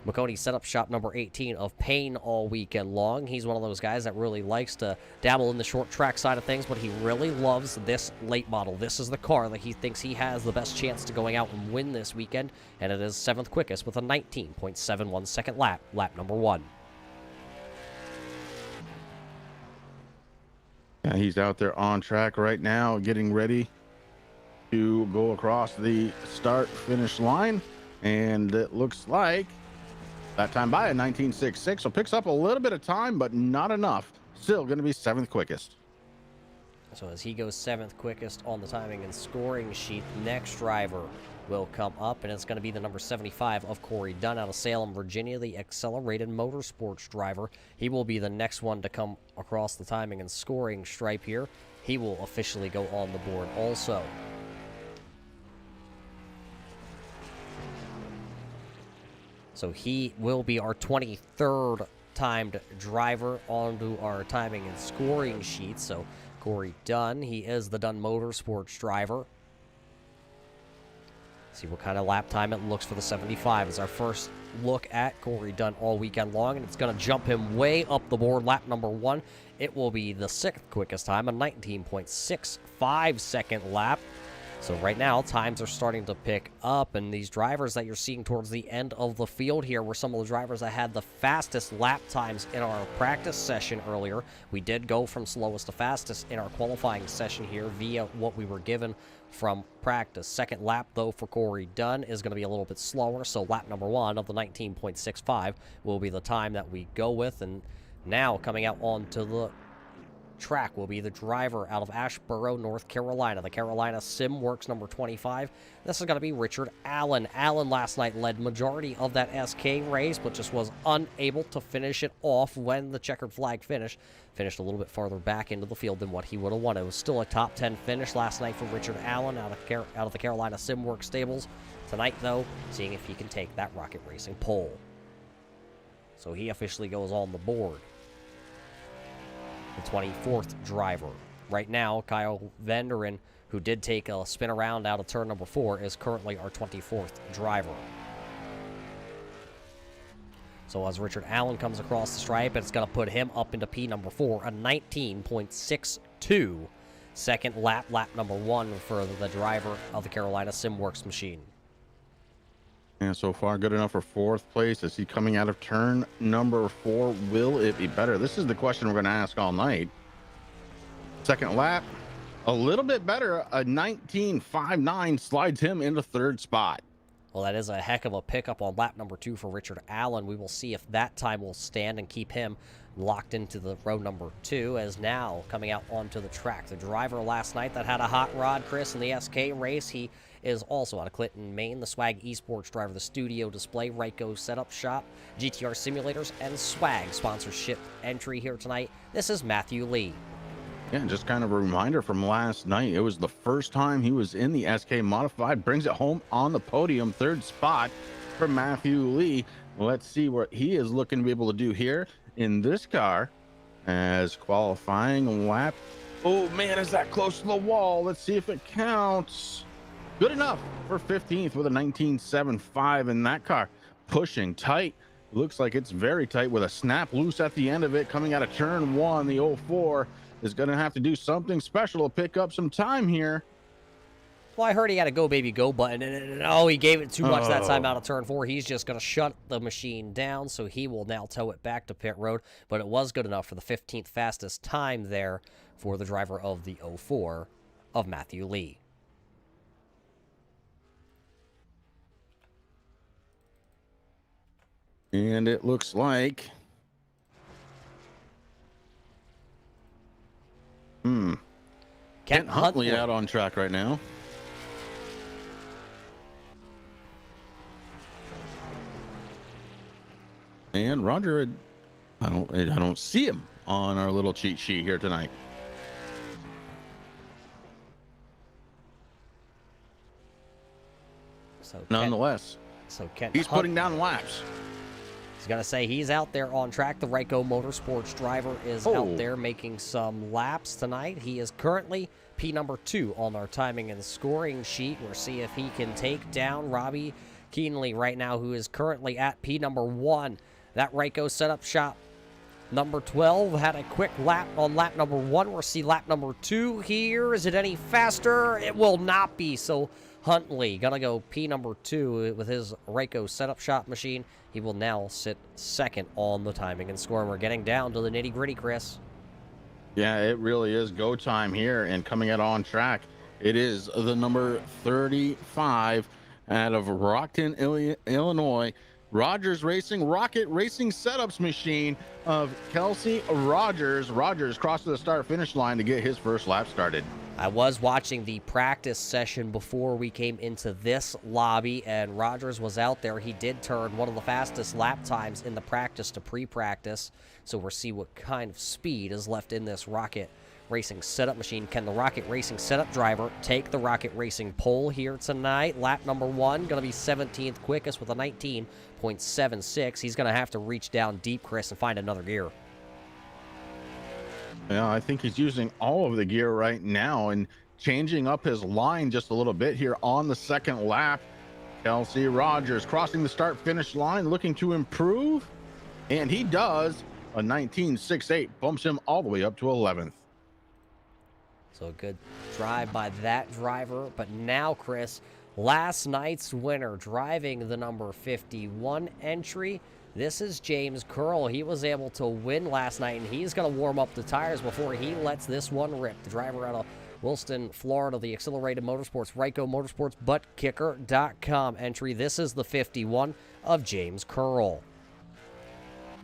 McConey Setup Shop number 18 of Payne all weekend long. He's one of those guys that really likes to dabble in the short track side of things, but he really loves this late model. This is the car that he thinks he has the best chance to going out and win this weekend, and it is 7th quickest with a 19.71 second lap number 1.
Yeah, he's out there on track right now, getting ready to go across the start-finish line, and it looks like that time by a 19.66, so picks up a little bit of time, but not enough. Still going to be 7th quickest.
So as he goes 7th quickest on the timing and scoring sheet, next driver will come up, and it's going to be the number 75 of Corey Dunn out of Salem, Virginia, the accelerated motorsports driver. He will be the next one to come across the timing and scoring stripe here. He will officially go on the board also. So he will be our 23rd timed driver onto our timing and scoring sheet. So Corey Dunn, he is the Dunn Motorsports driver. See what kind of lap time it looks for the 75 is our first look at Corey Dunn all weekend long, and it's going to jump him way up the board. Lap number 1, it will be the 6th quickest time, a 19.65 second lap. So right now, times are starting to pick up, and these drivers that you're seeing towards the end of the field here were some of the drivers that had the fastest lap times in our practice session earlier. We did go from slowest to fastest in our qualifying session here via what we were given from practice. Second lap, though, for Corey Dunn is going to be a little bit slower, so lap number 1 of the 19.65 will be the time that we go with. And now coming out onto the track will be the driver out of Asheboro, North Carolina, the Carolina SimWorks number 25. This is going to be Richard Allen. Allen last night led majority of that SK race, but just was unable to finish it off when the checkered flag finished a little bit farther back into the field than what he would have wanted. It was still a top 10 finish last night for Richard Allen out of the Carolina SimWorks stables. Tonight, though, seeing if he can take that Rocket Racing pole. So he officially goes on the board. The 24th driver. Right now, Kyle Venderen, who did take a spin around out of turn number 4, is currently our 24th driver. So as Richard Allen comes across the stripe, it's going to put him up into P number 4, a 19.62 second lap, lap number 1 for the driver of the Carolina SimWorks machine.
And so far, good enough for 4th place. Is he coming out of turn number 4? Will it be better? This is the question we're going to ask all night. Second lap, a little bit better. A 19.59 slides him into 3rd spot.
Well, that is a heck of a pickup on lap number 2 for Richard Allen. We will see if that time will stand and keep him locked into the row number 2, as now coming out onto the track. The driver last night that had a hot rod, Chris, in the SK race, he is also out of Clinton, Maine, the Swag Esports driver, the Studio Display, Ryko Setup Shop, GTR Simulators, and Swag sponsorship entry here tonight. This is Matthew Lee.
Yeah, just kind of a reminder from last night. It was the first time he was in the SK Modified. Brings it home on the podium, 3rd spot for Matthew Lee. Let's see what he is looking to be able to do here in this car as qualifying lap. Oh, man, is that close to the wall? Let's see if it counts. Good enough for 15th with a 19.75 in that car. Pushing tight. Looks like it's very tight with a snap loose at the end of it. Coming out of turn 1, the 04 is going to have to do something special to pick up some time here.
Well, I heard he had a go, baby, go button, and oh, he gave it too much that time out of turn 4. He's just going to shut the machine down, so he will now tow it back to pit road. But it was good enough for the 15th fastest time there for the driver of the 04 of Matthew Lee.
And it looks like Kent Huntley out on track right now. And Roger, I don't see him on our little cheat sheet here tonight.
So
nonetheless,
Kent
he's putting down laps.
He's going to say he's out there on track. The Ryko Motorsports driver is out there making some laps tonight. He is currently P number 2 on our timing and scoring sheet. We'll see if he can take down Robbie Keenley right now, who is currently at P number 1. That Ryko Setup Shop number 12 had a quick lap on lap number 1. We'll see lap number 2 here. Is it any faster? It will not be. So Huntley gonna go P number 2 with his Ryko Setup Shop machine. He will now sit 2nd on the timing and scoring. We're getting down to the nitty gritty, Chris.
Yeah, it really is go time here, and coming out on track, it is the number 35 out of Rockton, Illinois, Rogers Racing Rocket Racing Setups machine of Kelsey Rogers. Rogers crossed the start finish line to get his first lap started.
I was watching the practice session before we came into this lobby, and Rogers was out there. He did turn one of the fastest lap times in the practice to pre-practice, so we'll see what kind of speed is left in this Rocket Racing setup machine. Can the Rocket Racing setup driver take the Rocket Racing pole here tonight? Lap number 1, going to be 17th quickest with a 19.76. He's going to have to reach down deep, Chris, and find another gear.
Yeah, I think he's using all of the gear right now and changing up his line just a little bit here on the second lap. Kelsey Rogers crossing the start finish line, looking to improve, and he does. A 19.68 bumps him all the way up to 11th.
So a good drive by that driver. But now, Chris, last night's winner, driving the number 51 entry. This is James Curl. He was able to win last night, and he's going to warm up the tires before he lets this one rip. The driver out of Williston, Florida, the Accelerated Motorsports, Ryco Motorsports, ButtKicker.com entry. This is the 51 of James Curl.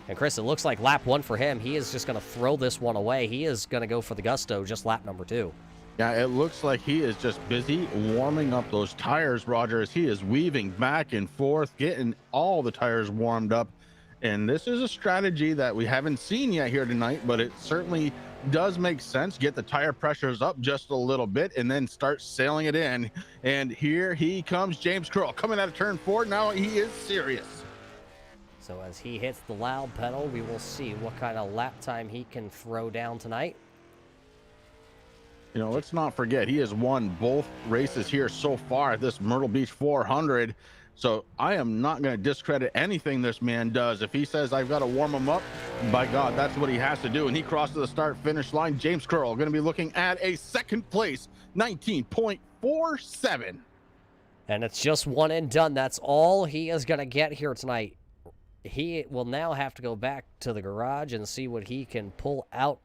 And Chris, it looks like lap 1 for him. He is just going to throw this one away. He is going to go for the gusto, just lap number 2.
Yeah, it looks like he is just busy warming up those tires, Roger, as he is weaving back and forth, getting all the tires warmed up. And this is a strategy that we haven't seen yet here tonight, but it certainly does make sense. Get the tire pressures up just a little bit and then start sailing it in. And here he comes, James Curl, coming out of turn 4. Now he is serious.
So as he hits the loud pedal, we will see what kind of lap time he can throw down tonight.
You know, let's not forget, he has won both races here so far at this Myrtle Beach 400. So I am not going to discredit anything this man does. If he says I've got to warm him up, by God, that's what he has to do. And he crosses the start finish line. James Curl going to be looking at a second place, 19.47.
And it's just one and done. That's all he is going to get here tonight. He will now have to go back to the garage and see what he can pull out.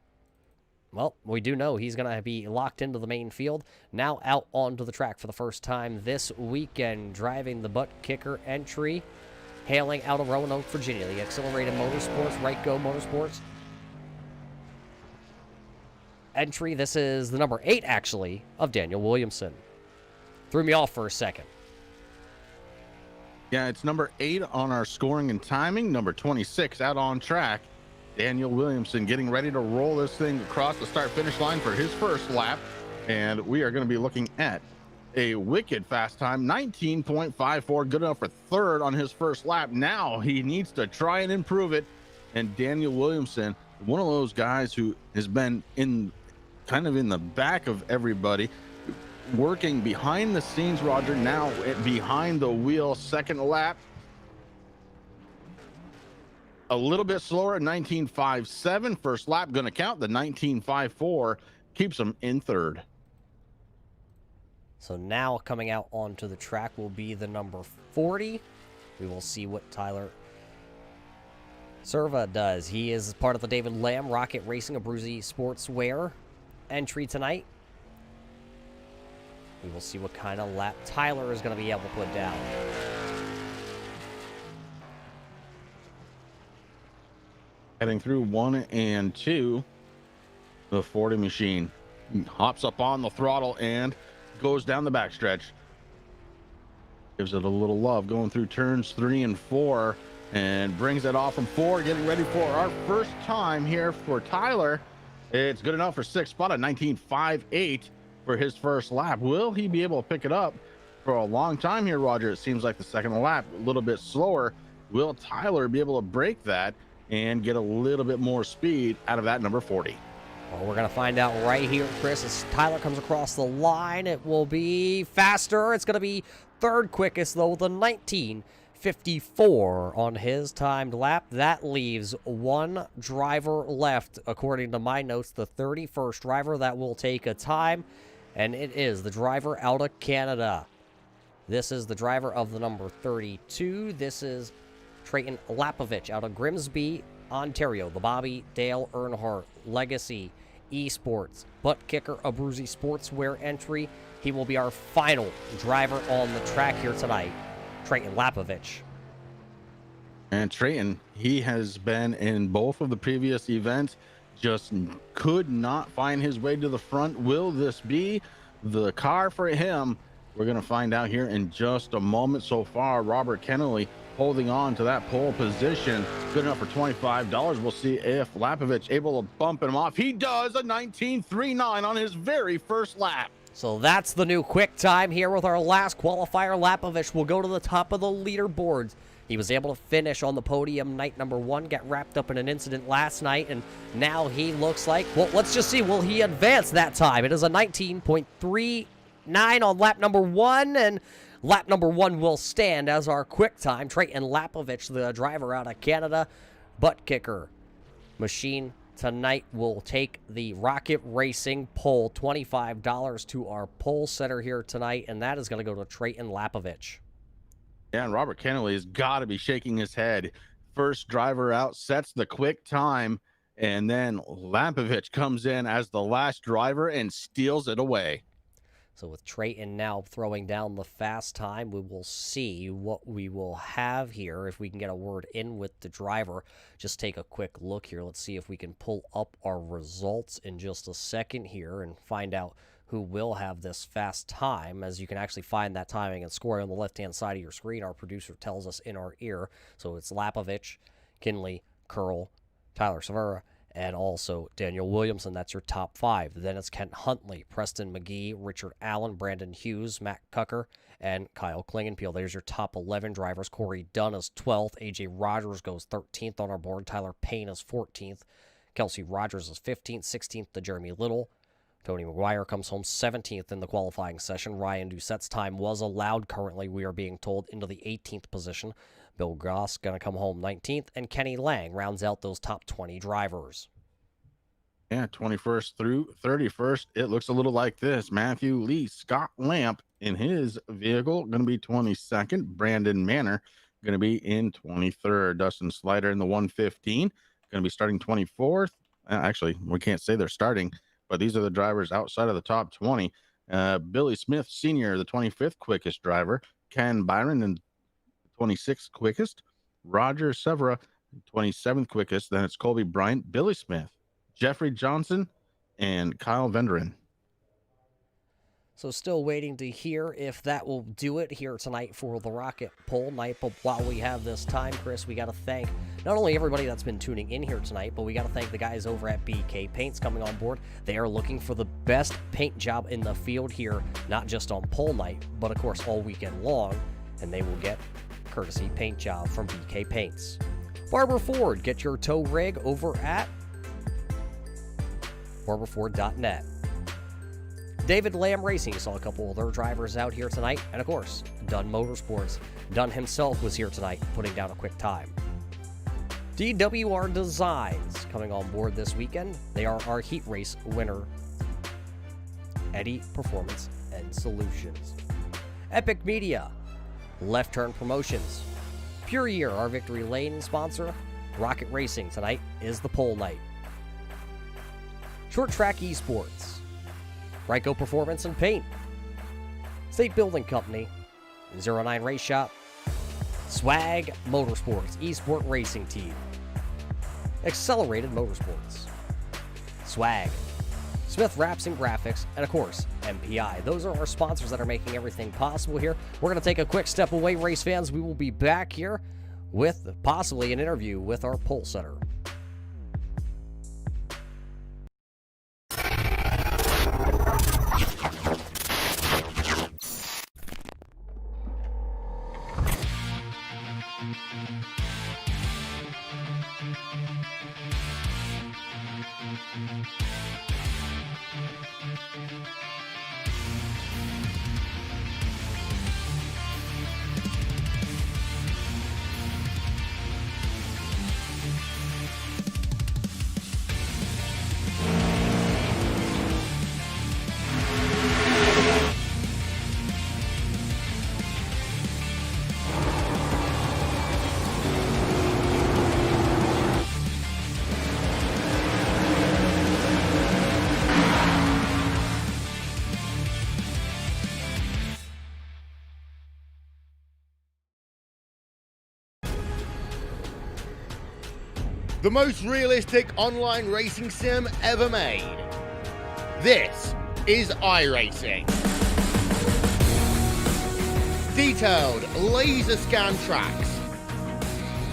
Well, we do know he's going to be locked into the main field. Now out onto the track for the first time this weekend, driving the butt kicker entry, hailing out of Roanoke, Virginia, the Accelerated Motorsports, Ryco Motorsports entry. This is the number 8, actually, of Daniel Williamson. Threw me off for a second.
Yeah, it's number 8 on our scoring and timing. Number 26 out on track. Daniel Williamson getting ready to roll this thing across the start-finish line for his first lap. And we are going to be looking at a wicked fast time, 19.54, good enough for third on his first lap. Now he needs to try and improve it. And Daniel Williamson, one of those guys who has been kind of in the back of everybody, working behind the scenes, Roger, now behind the wheel, second lap. A little bit slower at 19.57. First lap going to count. The 19.54 keeps him in third.
So now coming out onto the track will be the number 40. We will see what Tyler Serva does. He is part of the David Lamb Rocket Racing Abruzzi Sportswear entry tonight. We will see what kind of lap Tyler is going to be able to put down.
Heading through 1 and 2, the 40 machine hops up on the throttle and goes down the backstretch. Gives it a little love going through turns 3 and 4 and brings it off from 4, getting ready for our first time here for Tyler. It's good enough for 6th spot at 19.58 for his first lap. Will he be able to pick it up for a long time here, Roger? It seems like the second lap a little bit slower. Will Tyler be able to break that and get a little bit more speed out of that number 40?
Well, we're going to find out right here, Chris. As Tyler comes across the line, it will be faster. It's going to be third quickest, though, the 19.54 on his timed lap. That leaves one driver left, according to my notes, the 31st driver that will take a time, and it is the driver out of Canada. This is the driver of the number 32. This is Trayton Lapovich out of Grimsby, Ontario. The Bobby Dale Earnhardt Legacy Esports Butt Kicker Abruzzi Sportswear entry. He will be our final driver on the track here tonight, Trayton Lapovich.
And Trayton, he has been in both of the previous events, just could not find his way to the front. Will this be the car for him? We're going to find out here in just a moment. So far, Robert Kennelly holding on to that pole position. Good enough for $25. We'll see if Lapovich able to bump him off. He does, a 19.39 on his very first lap.
So that's the new quick time here with our last qualifier. Lapovich will go to the top of the leaderboards. He was able to finish on the podium night number 1, get wrapped up in an incident last night, and now he looks like, well, let's just see, will he advance that time? It is a 19.39 on lap number 1, and lap number 1 will stand as our quick time. Trayton Lapovich, the driver out of Canada, butt kicker machine tonight, will take the Rocket Racing pole, $25 to our pole setter here tonight, and that is going to go to Trayton Lapovich.
Yeah, and Robert Kennelly has got to be shaking his head. First driver out, sets the quick time, and then Lapovich comes in as the last driver and steals it away.
So with Trayton now throwing down the fast time, we will see what we will have here. If we can get a word in with the driver, just take a quick look here. Let's see if we can pull up our results in just a second here and find out who will have this fast time, as you can actually find that timing and score on the left-hand side of your screen. Our producer tells us in our ear. So it's Lapovich, Kinley, Curl, Tyler Severa, and also Daniel Williamson. That's your top 5. Then it's Kent Huntley, Preston McGee, Richard Allen, Brandon Hughes, Matt Cucker, and Kyle Klingenpeel. There's your top 11 drivers. Corey Dunn is 12th. AJ Rogers goes 13th on our board. Tyler Payne is 14th. Kelsey Rogers is 15th. 16th to Jeremy Little. Tony McGuire comes home 17th in the qualifying session. Ryan Doucette's time was allowed currently, we are being told, into the 18th position. Bill Goss going to come home 19th, and Kenny Lang rounds out those top 20 drivers.
Yeah, 21st through 31st, it looks a little like this. Matthew Lee, Scott Lamp in his vehicle, going to be 22nd. Brandon Manor going to be in 23rd. Dustin Slider in the 115, going to be starting 24th. Actually, we can't say they're starting, but these are the drivers outside of the top 20. Billy Smith Sr., the 25th quickest driver. Ken Byron, in 26th quickest. Roger Severa, 27th quickest. Then it's Colby Bryant, Billy Smith, Jeffrey Johnson, and Kyle Vendren.
So still waiting to hear if that will do it here tonight for the Rocket Pole night. But while we have this time, Chris, we got to thank not only everybody that's been tuning in here tonight, but we got to thank the guys over at BK Paints coming on board. They are looking for the best paint job in the field here, not just on pole night, but of course all weekend long. And they will get courtesy paint job from BK Paints. Barber Ford, get your tow rig over at barberford.net. David Lamb Racing, saw a couple of their drivers out here tonight. And of course, Dunn Motorsports. Dunn himself was here tonight, putting down a quick time. DWR Designs coming on board this weekend. They are our heat race winner. Eddy Performance and Solutions. Epic Media. Left Turn Promotions. Pure Year, our Victory Lane sponsor. Rocket Racing tonight is the pole night. Short Track Esports. Ryko Performance and Paint. State Building Company. 09 Race Shop. Swag Motorsports Esport Racing Team. Accelerated Motorsports. Swag. Smith Wraps and Graphics, and of course, MPI. Those are our sponsors that are making everything possible here. We're going to take a quick step away, race fans. We will be back here with possibly an interview with our pole setter.
the most realistic online racing sim ever made. This is iRacing. Detailed laser scan tracks,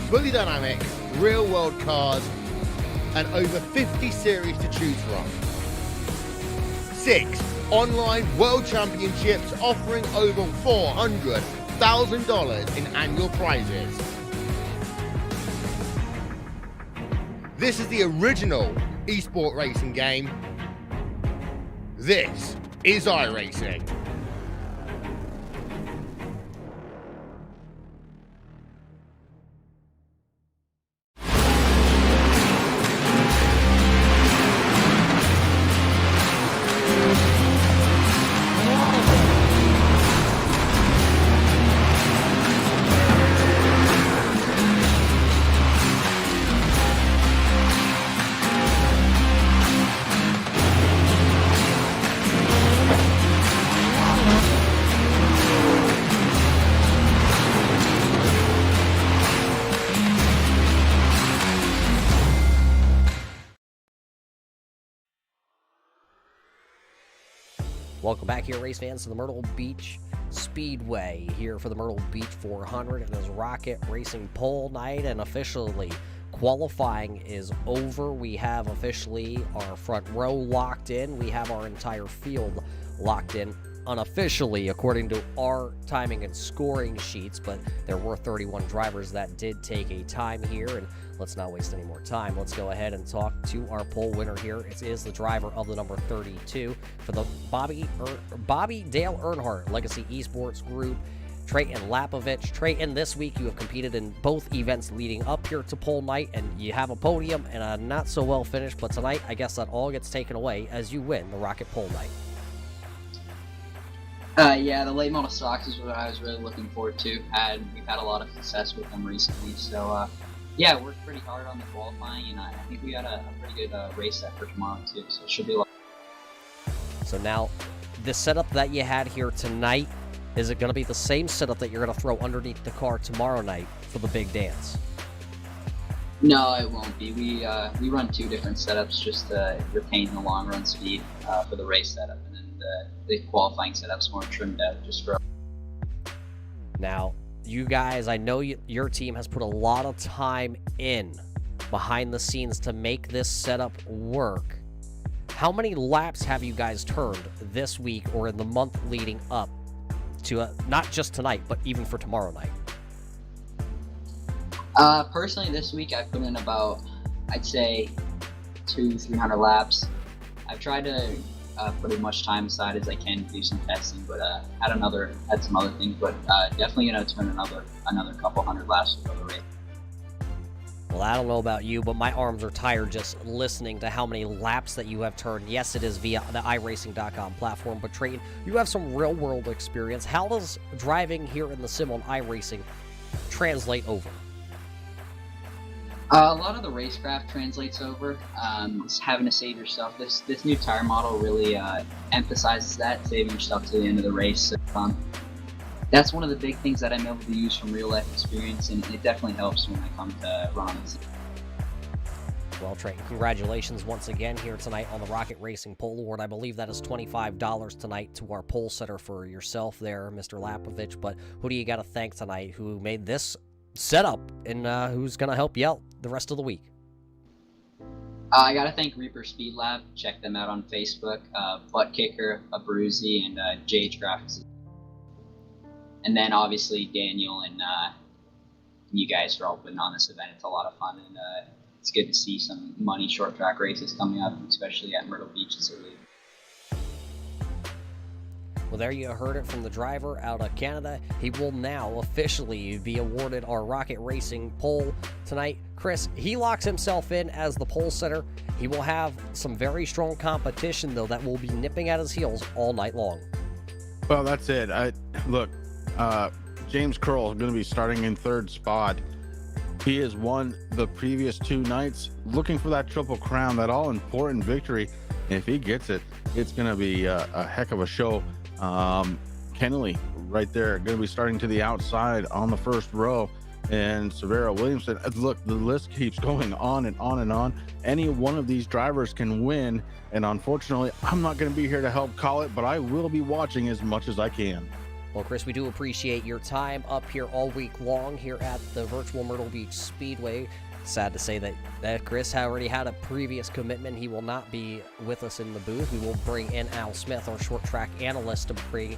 fully dynamic real world cars, and over 50 series to choose from. 6 online world championships offering over $400,000 in annual prizes. This is the original esport racing game. This is iRacing.
Welcome back here, race fans, to the Myrtle Beach Speedway here for the Myrtle Beach 400. It is Rocket Racing pole night, and officially qualifying is over. We have officially our front row locked in. We have our entire field locked in unofficially according to our timing and scoring sheets, but there were 31 drivers that did take a time here, and let's not waste any more time. Let's go ahead and talk to our pole winner here. It is the driver of the number 32 for the Bobby Dale Earnhardt Legacy Esports Group, Trayton Lapovich. Trayton, this week you have competed in both events leading up here to pole night, and you have a podium and a not so well finish, but tonight I guess that all gets taken away as you win the Rocket Pole Night.
Yeah, the late model stocks is what I was really looking forward to. We've had a lot of success with them recently, so yeah, worked pretty hard on the qualifying, and I think we got a pretty good race set for tomorrow too, so it should be a lot.
So now, the setup that you had here tonight, is it going to be the same setup that you're going to throw underneath the car tomorrow night for the big dance?
No, it won't be. We run 2 different setups just to retain the long run speed for the race setup, and then the qualifying setup's more trimmed out just for.
Now, you guys, I know your team has put a lot of time in behind the scenes to make this setup work. How many laps have you guys turned this week or in the month leading up to not just tonight, but even for tomorrow night?
Personally, this week I've put in about, I'd say, 200-300 laps. I've tried to put as much time aside as I can to do some testing, but had some other things, but definitely gonna turn another couple hundred laps for the race.
Well, I don't know about you, but my arms are tired just listening to how many laps that you have turned. Yes, it is via the iRacing.com platform, but Trayton, you have some real-world experience. How does driving here in the sim on iRacing translate over?
A lot of the racecraft translates over. Just having to save yourself. This new tire model really emphasizes that, saving yourself to the end of the race. So, that's one of the big things that I'm able to use from real life experience, and it definitely helps when I come to run on this.
Well, Trayton, congratulations once again here tonight on the Rocket Racing Pole Award. I believe that is $25 tonight to our pole setter for yourself there, Mr. Lapovich. But who do you got to thank tonight who made this setup and who's going to help you out the rest of the week?
I got to thank Reaper Speed Lab. Check them out on Facebook. Butt Kicker, Abruzzi, and JH Graphics. And then obviously Daniel and you guys for all putting on this event. It's a lot of fun, and it's good to see some money short track races coming up, especially at Myrtle Beach this early.
Well, there you heard it from the driver out of Canada. He will now officially be awarded our Rocket Racing pole tonight. Chris, he locks himself in as the pole setter. He will have some very strong competition, though, that will be nipping at his heels all night long.
Well, that's it. Look, James Curl is going to be starting in 3rd spot. He has won the previous 2 nights, looking for that Triple Crown, that all-important victory. And if he gets it, it's going to be a heck of a show. Kennelly right there, going to be starting to the outside on the 1st row. and Severo Williamson. Look, the list keeps going on and on and on. Any one of these drivers can win, and unfortunately, I'm not going to be here to help call it, but I will be watching as much as I can.
Well, Chris, we do appreciate your time up here all week long here at the virtual Myrtle Beach Speedway. Sad to say that Chris already had a previous commitment. He will not be with us in the booth. We will bring in Al Smith, our short track analyst, to bring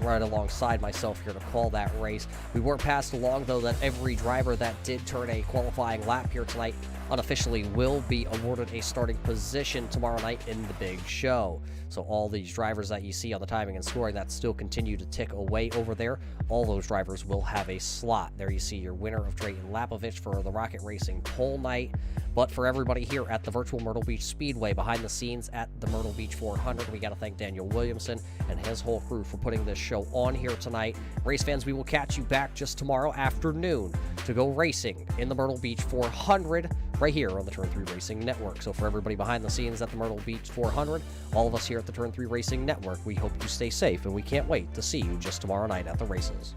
right alongside myself here to call that race. We were passed along, though, that every driver that did turn a qualifying lap here tonight unofficially will be awarded a starting position tomorrow night in the big show. So all these drivers that you see on the timing and scoring that still continue to tick away over there, all those drivers will have a slot. There you see your winner of Drayton Lapovich for the Rocket Racing pole night. But for everybody here at the virtual Myrtle Beach Speedway, behind the scenes at the Myrtle Beach 400, we got to thank Daniel Williamson and his whole crew for putting this show on here tonight. Race fans, we will catch you back just tomorrow afternoon to go racing in the Myrtle Beach 400 right here on the Turn 3 Racing Network. So for everybody behind the scenes at the Myrtle Beach 400, all of us here at the Turn 3 Racing Network, we hope you stay safe, and we can't wait to see you just tomorrow night at the races.